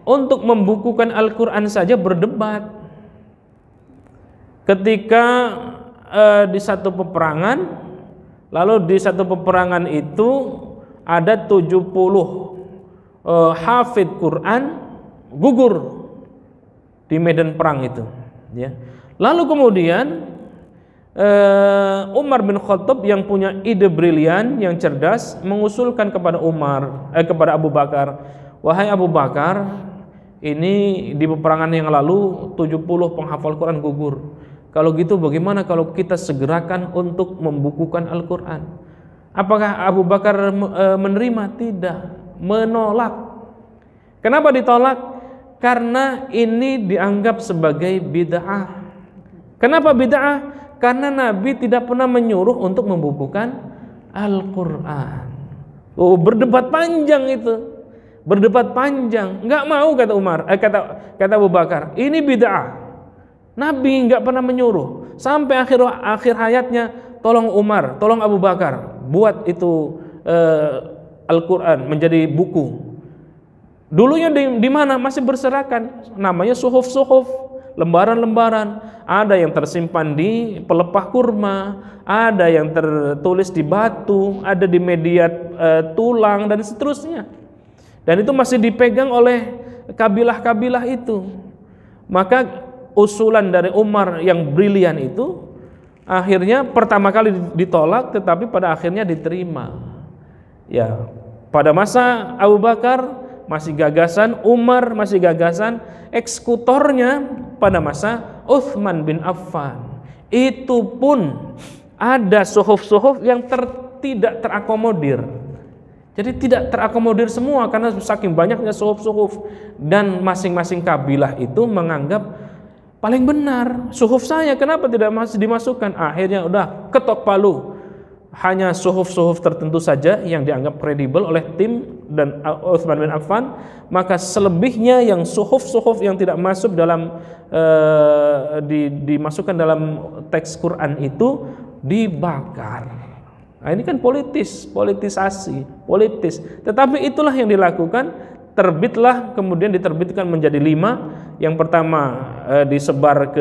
untuk membukukan Al-Quran saja berdebat. Ketika di satu peperangan, lalu di satu peperangan itu ada 70 hafidh Quran gugur di medan perang itu, ya. Lalu kemudian Umar bin Khattab yang punya ide brilian, yang cerdas, mengusulkan kepada kepada Abu Bakar, wahai Abu Bakar, ini di peperangan yang lalu 70 penghafal Quran gugur. Kalau gitu bagaimana kalau kita segerakan untuk membukukan Al-Quran? Apakah Abu Bakar menerima? Tidak, menolak. Kenapa ditolak? Karena ini dianggap sebagai bid'ah. Kenapa bid'ah? Karena Nabi tidak pernah menyuruh untuk membukukan Al-Quran. Oh, berdebat panjang itu, berdebat panjang. Nggak mau kata Umar, kata Abu Bakar, ini bid'ah. Nabi nggak pernah menyuruh. Sampai akhir hayatnya, tolong Umar, tolong Abu Bakar, buat itu Al-Quran menjadi buku. Dulunya di mana? Masih berserakan, namanya suhuf-suhuf, lembaran-lembaran. Ada yang tersimpan di pelepah kurma, ada yang tertulis di batu, ada di media tulang, dan seterusnya. Dan itu masih dipegang oleh kabilah-kabilah itu. Maka usulan dari Umar yang brilian itu akhirnya pertama kali ditolak, tetapi pada akhirnya diterima. Ya, pada masa Abu Bakar masih gagasan, Umar masih gagasan, eksekutornya pada masa Utsman bin Affan. Itu pun ada suhuf-suhuf yang tidak terakomodir. Jadi tidak terakomodir semua karena saking banyaknya suhuf-suhuf, dan masing-masing kabilah itu menganggap paling benar suhuf saya, kenapa tidak masih dimasukkan? Akhirnya udah ketok palu. Hanya suhuf-suhuf tertentu saja yang dianggap kredibel oleh tim dan Utsman bin Affan, maka selebihnya yang suhuf-suhuf yang tidak masuk dalam dimasukkan dalam teks Quran itu dibakar. Nah, ini kan politisasi, politis. Tetapi itulah yang dilakukan. Terbitlah, kemudian diterbitkan menjadi 5. Yang pertama disebar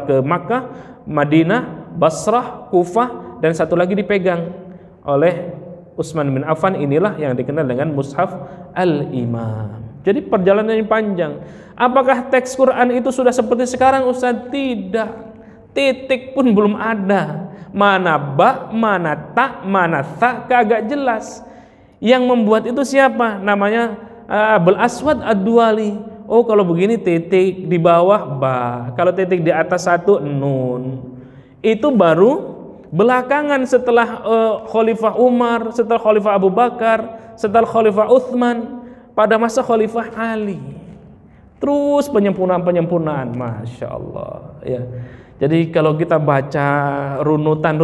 ke Makkah, Madinah, Basrah, Kufah, dan satu lagi dipegang oleh Utsman bin Affan. Inilah yang dikenal dengan Mushaf Al-Imam. Jadi perjalanannya panjang. Apakah teks Quran itu sudah seperti sekarang, Ustaz? Tidak. Titik pun belum ada. Mana ba, mana ta, mana tha, kagak jelas. Yang membuat itu siapa? Namanya Abul Aswad Ad-Duali. Oh, kalau begini titik di bawah ba, kalau titik di atas satu nun. Itu baru belakangan setelah Khalifah Umar, setelah Khalifah Abu Bakar, setelah Khalifah Utsman, pada masa Khalifah Ali. Terus penyempurnaan, Masya Allah, ya. Jadi kalau kita baca runutan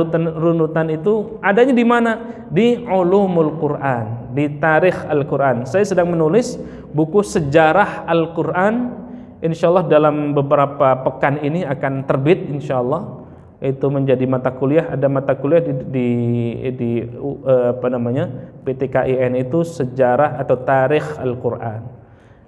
itu adanya di mana? Di Ulumul Quran, di Tarikh Al-Quran. Saya sedang menulis buku sejarah Al-Quran. Insyaallah dalam beberapa pekan ini akan terbit, insyaallah. Itu menjadi mata kuliah. Ada mata kuliah di PTKIN itu sejarah atau Tarikh Al-Quran.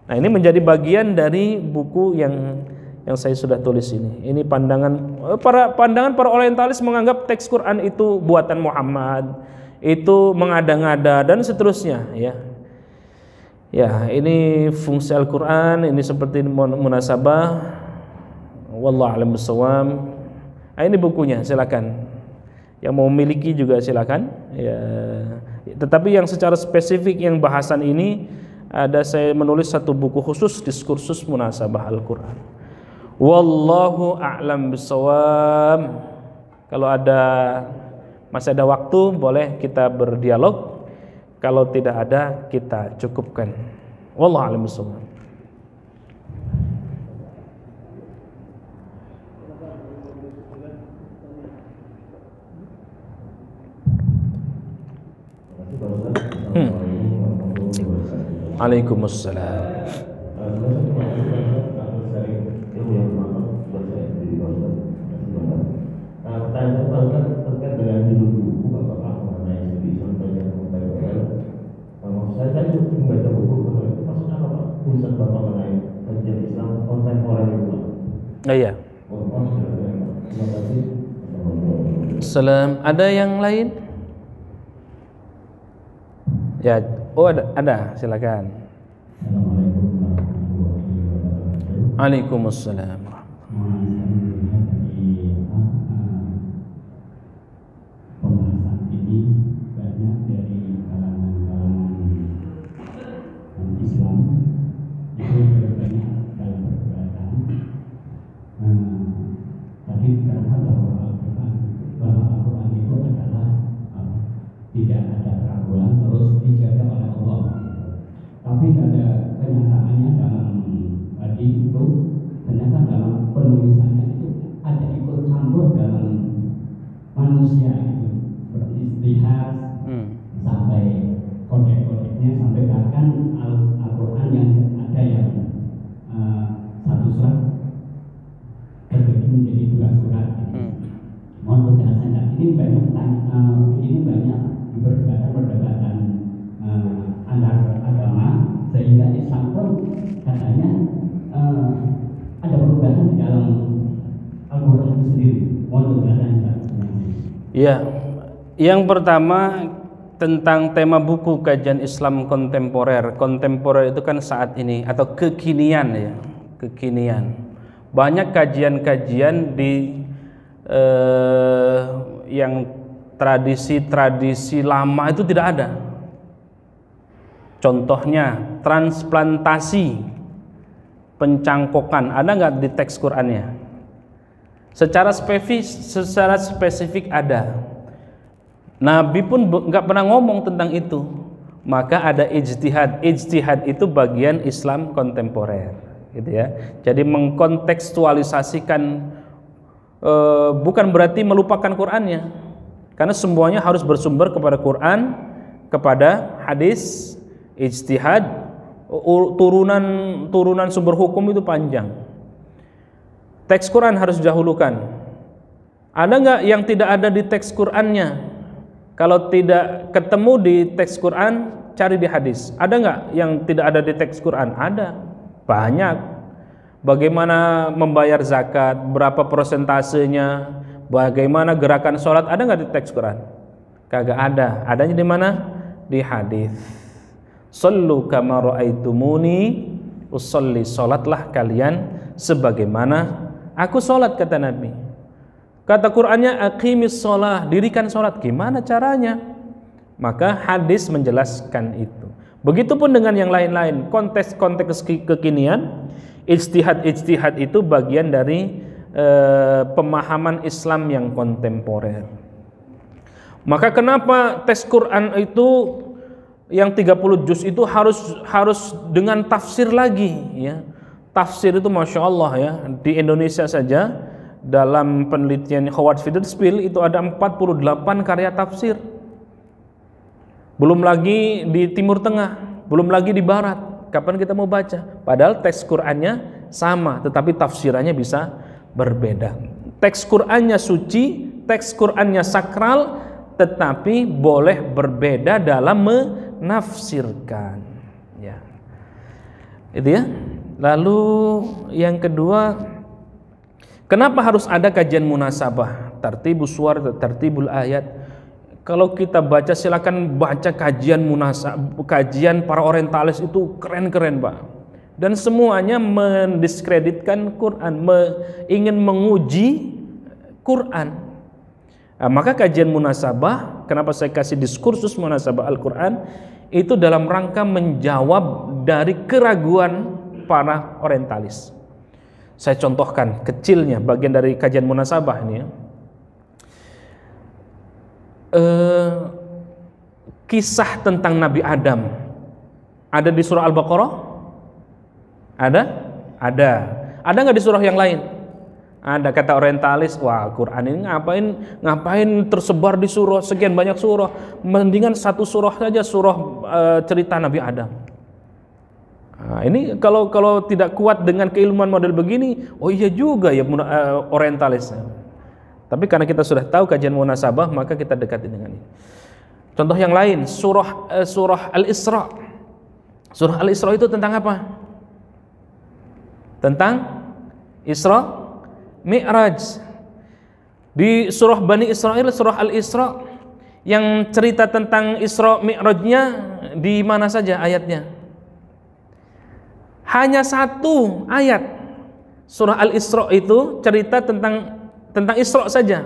Nah, ini menjadi bagian dari buku yang saya sudah tulis ini. Ini pandangan para orientalis menganggap teks Quran itu buatan Muhammad, itu mengada-ngada dan seterusnya, ya. Ya, ini fungsi Al-Quran, ini seperti munasabah. Wallahu a'lam bishawab. Nah, ini bukunya, silakan. Yang mau memiliki juga silakan. Ya. Tetapi yang secara spesifik yang bahasan ini saya menulis satu buku khusus diskursus munasabah Al-Quran. Wallahu a'lam bishawab. Kalau masih ada waktu, boleh kita berdialog. Kalau tidak ada, kita cukupkan. Wallahu a'lam bishawab. Waalaikumsalam. Iya. Salam. Ada yang lain? Ya, oh ada. Silakan. Waalaikumsalam. Pembahasan ini banyak dari kalangan Islam itu banyak dalam perdebatan. Tadi dikatakan bahwa Al-Quran itu adalah tidak ada keraguan, terus dijaga oleh Allah. Tapi ada kenyataannya dalam tadi itu ternyata dalam penulisannya itu ada ikut campur dalam manusia itu seperti istihad sampai kodek-kodeknya, sampai bahkan Al-Quran yang ada yang satu surat terbagi menjadi 2 surat. Mohon penjelasan. Ini banyak perdebatan antar agama, sehingga Islam pun katanya ada perubahan di dalam Al-Quran itu sendiri. Mohon penjelasan. Ya, yang pertama tentang tema buku kajian Islam kontemporer. Kontemporer itu kan saat ini atau kekinian ya, kekinian. Banyak kajian-kajian di yang tradisi-tradisi lama itu tidak ada. Contohnya transplantasi pencangkokan, ada nggak di teks Qur'annya? Secara spesifik ada. Nabi pun nggak pernah ngomong tentang itu. Maka ada ijtihad. Ijtihad itu bagian Islam kontemporer, gitu ya. Jadi mengkontekstualisasikan, bukan berarti melupakan Qur'annya, karena semuanya harus bersumber kepada Qur'an, kepada hadis. Ijtihad, turunan sumber hukum itu panjang. Teks Quran harus didahulukan. Ada nggak yang tidak ada di teks Qur'annya? Kalau tidak ketemu di teks Quran, cari di hadis. Ada nggak yang tidak ada di teks Quran? Ada, banyak. Bagaimana membayar zakat, berapa persentasenya, bagaimana gerakan sholat, ada nggak di teks Quran? Kagak ada. Adanya di mana? Di hadis. Sallu kama ra'aitumuni usolli, sholatlah kalian sebagaimana aku sholat, kata Nabi. Kata Qur'annya aqimis sholah, dirikan sholat. Gimana caranya? Maka hadis menjelaskan itu. Begitupun dengan yang lain-lain. Konteks kekinian, ijtihad itu bagian dari pemahaman Islam yang kontemporer. Maka kenapa teks Quran itu yang 30 juz itu harus dengan tafsir lagi ya. Tafsir itu Masya Allah ya, di Indonesia saja dalam penelitian Howard Fidelspiel itu ada 48 karya tafsir. Belum lagi di Timur Tengah, belum lagi di Barat. Kapan kita mau baca? Padahal teks Qur'annya sama, tetapi tafsirannya bisa berbeda. Teks Qur'annya suci, teks Qur'annya sakral, tetapi boleh berbeda dalam menafsirkan ya. Itu ya. Lalu yang kedua, kenapa harus ada kajian munasabah? Tartibus suwar, tartibul ayat. Kalau kita baca, silakan baca kajian munasabah, kajian para orientalis itu keren-keren Pak. Dan semuanya mendiskreditkan Quran, ingin menguji Quran. Nah, maka kajian munasabah, kenapa saya kasih diskursus munasabah Al-Quran, itu dalam rangka menjawab dari keraguan para orientalis. Saya contohkan kecilnya bagian dari kajian munasabah ini ya. Kisah tentang Nabi Adam ada di surah Al-Baqarah? Ada? Ada nggak di surah yang lain? Ada. Kata orientalis, wah Quran ini ngapain tersebar di surah, sekian banyak surah, mendingan satu surah saja, surah cerita Nabi Adam. Nah, ini kalau tidak kuat dengan keilmuan model begini, oh iya juga ya orientalis. Tapi karena kita sudah tahu kajian munasabah, maka kita dekati dengan ini. Contoh yang lain, surah Al-Isra. Surah Al-Isra itu tentang apa? Tentang Isra Mi'raj. Di surah Bani Israel, surah Al-Isra, yang cerita tentang Isra Mi'rajnya di mana saja ayatnya? Hanya satu ayat. Surah Al-Isra itu cerita tentang Isra saja.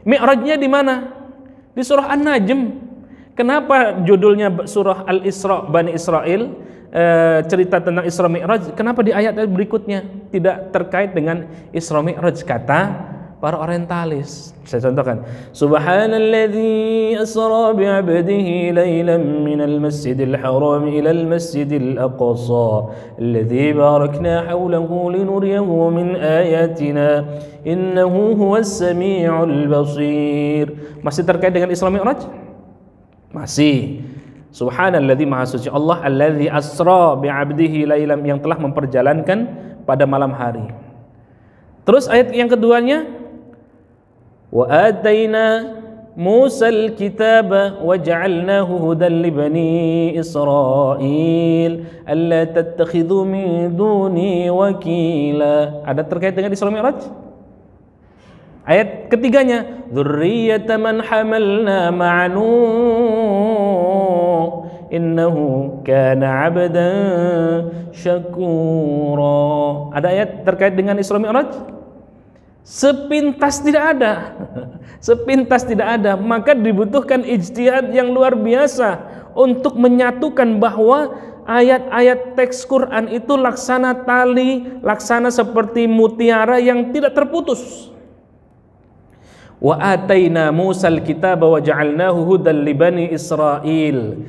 Mi'rajnya di mana? Di surah An-Najm. Kenapa judulnya surah Al-Isra Bani Israel, cerita tentang Isra Mi'raj? Kenapa di ayat berikutnya tidak terkait dengan Isra Mi'raj? Kata para orientalis. Saya contohkan, Subhanalladzi asra bi'abdihi lailan minal masjidil haram ilal masjidil aqsa alladzi barakna hawlahu linuriyahu min ayatina innahu huwas sami'ul basir. Masih terkait dengan Isra Mi'raj? Masih. Subhanalladzi, maha suci Allah, alladzi asra bi'abdihi lailan, yang telah memperjalankan pada malam hari. Terus ayat yang keduanya, wa ataina Musal kitaba wa ja'alnahu hudan li bani Israil alla tattakhidhu min duni wakila. Ada terkait dengan Isra Mi'raj? Ayat ketiganya, dzurriyyata man hamalna ma'a Nuh innahu kana 'abdan syakura. Ada ayat terkait dengan Isra Mi'raj? Sepintas tidak ada. Sepintas tidak ada. Maka dibutuhkan ijtihad yang luar biasa untuk menyatukan bahwa ayat-ayat teks Quran itu laksana tali, laksana seperti mutiara yang tidak terputus. Wa ataina Musal kitaba wa ja'alnahu hudan li bani Israil.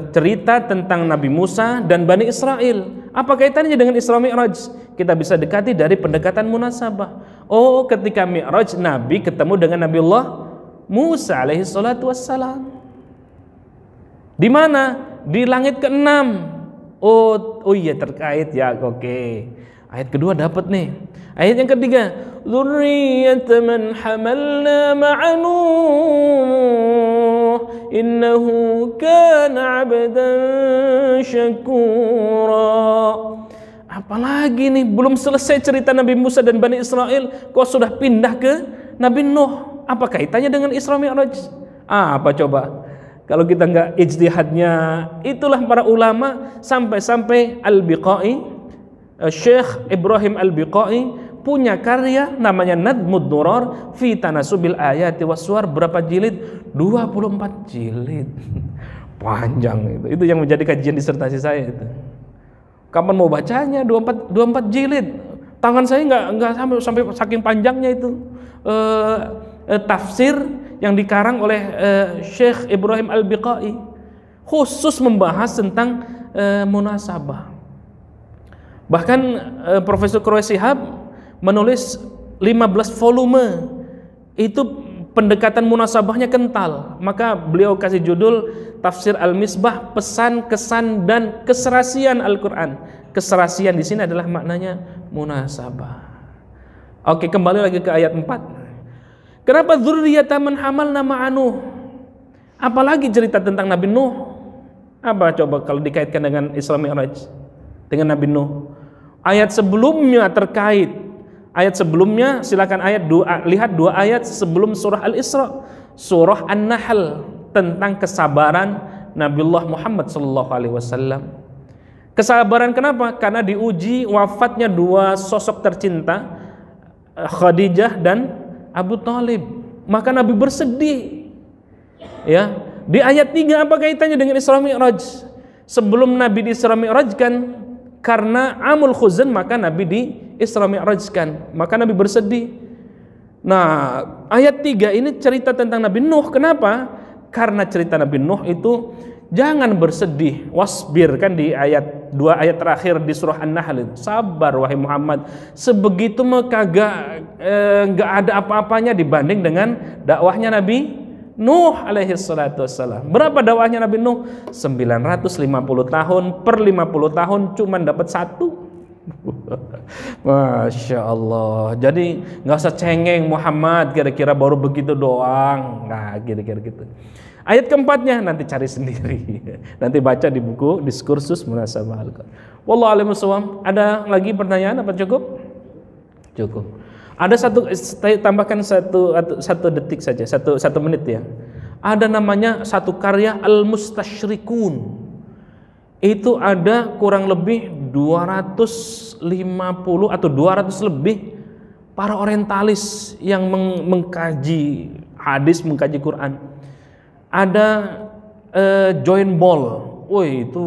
Cerita tentang Nabi Musa dan Bani Israel. Apa kaitannya dengan Isra Mi'raj? Kita bisa dekati dari pendekatan munasabah. Oh, ketika Mi'raj Nabi ketemu dengan Nabiullah Musa alaihi salatu wassalam. Di mana? Di langit ke-6. Oh iya, terkait ya. Oke. Ayat kedua dapat nih. Ayat yang ketiga, dzurriyyata man hamalna ma'a Nuh innahu kana 'abdan syakura. Apalagi nih, belum selesai cerita Nabi Musa dan Bani Israel, kok sudah pindah ke Nabi Nuh. Apa kaitannya dengan Isra Mi'raj? Apa coba? Kalau kita nggak ijtihadnya, itulah para ulama sampai-sampai Al-Biqai, Syekh Ibrahim Al-Biqai punya karya namanya Nadmud Durar fi Tanasubil Ayati Wassuar. Berapa jilid? 24 jilid. Panjang itu. Itu yang menjadi kajian disertasi saya itu. Kapan mau bacanya? 24 jilid. Tangan saya nggak sampai saking panjangnya itu. Tafsir yang dikarang oleh Syekh Ibrahim Al-Biqai khusus membahas tentang munasabah. Bahkan Profesor Quraish Shihab menulis 15 volume. Itu pendekatan munasabahnya kental. Maka beliau kasih judul Tafsir Al-Misbah, pesan, kesan, dan keserasian Al-Quran. Keserasian di sini adalah maknanya munasabah. Oke, kembali lagi ke ayat 4. Kenapa dzurriyyata man hamalna ma'a Nuh? Apalagi cerita tentang Nabi Nuh? Apa coba kalau dikaitkan dengan Isra Mi'raj? Dengan Nabi Nuh. Ayat sebelumnya terkait. Ayat sebelumnya, silakan lihat dua ayat sebelum surah Al-Isra. Surah An-Nahl tentang kesabaran Nabiullah Muhammad SAW. Kesabaran kenapa? Karena diuji wafatnya dua sosok tercinta, Khadijah dan Abu Thalib. Maka Nabi bersedih. Ya, di ayat 3 apa kaitannya dengan Isra Mi'raj? Sebelum Nabi di Isra Mi'rajkan, karena Amul Khuzan maka Nabi di Isra Mi'rajkan, maka Nabi bersedih. Nah, ayat 3 ini cerita tentang Nabi Nuh. Kenapa? Karena cerita Nabi Nuh itu jangan bersedih, wasbir, kan di ayat 2 ayat terakhir di surah An-Nahl, sabar wahai Muhammad. Sebegitu kagak nggak ada apa-apanya dibanding dengan dakwahnya Nabi Nuh alaihi salatu wassalam. Berapa dakwahnya Nabi Nuh? 950 tahun, per 50 tahun cuman dapat 1. Masya Allah. Jadi nggak usah cengeng Muhammad, kira-kira baru begitu doang. Nah, kira-kira gitu. Ayat keempatnya nanti cari sendiri. Nanti baca di buku Diskursus Munasabah Al-Quran. Wallahu a'lam bishawab. Ada lagi pertanyaan apa cukup? Cukup. Ada saya tambahkan satu detik saja, satu menit ya. Ada namanya satu karya Al-Mustasyrikun. Itu ada kurang lebih 250 atau 200 lebih para orientalis yang mengkaji hadis, mengkaji Quran. Ada Join Ball. Woi, itu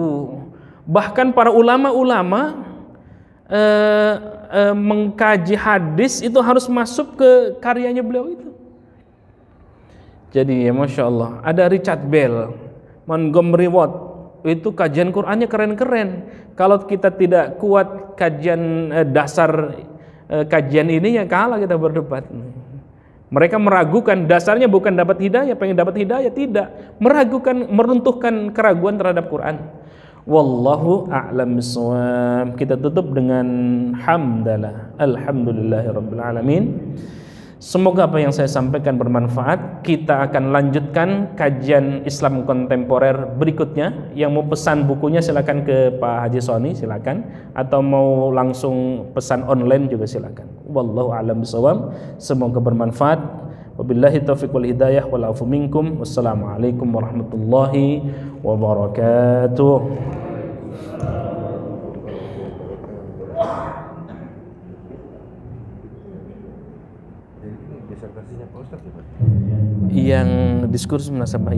bahkan para ulama-ulama mengkaji hadis itu harus masuk ke karyanya beliau itu. Jadi ya Masya Allah. Ada Richard Bell, Montgomery Watt, itu kajian Qur'annya keren-keren. Kalau kita tidak kuat kajian dasar kajian ini, ya kalah kita berdebat. Mereka meragukan, dasarnya bukan dapat hidayah, pengen dapat hidayah, tidak. Meragukan, meruntuhkan keraguan terhadap Quran. Wallahu a'lam bishawab. Kita tutup dengan hamdalah. Alhamdulillahirabbil alamin. Semoga apa yang saya sampaikan bermanfaat. Kita akan lanjutkan kajian Islam kontemporer berikutnya. Yang mau pesan bukunya silakan ke Pak Haji Soni, silakan. Atau mau langsung pesan online juga silakan. Wallahu a'lam bishawab. Semoga bermanfaat. Wabillahi taufiq wal hidayah wal afu minkum. Wassalamualaikum warahmatullahi wabarakatuh. Yang diskursus munasabah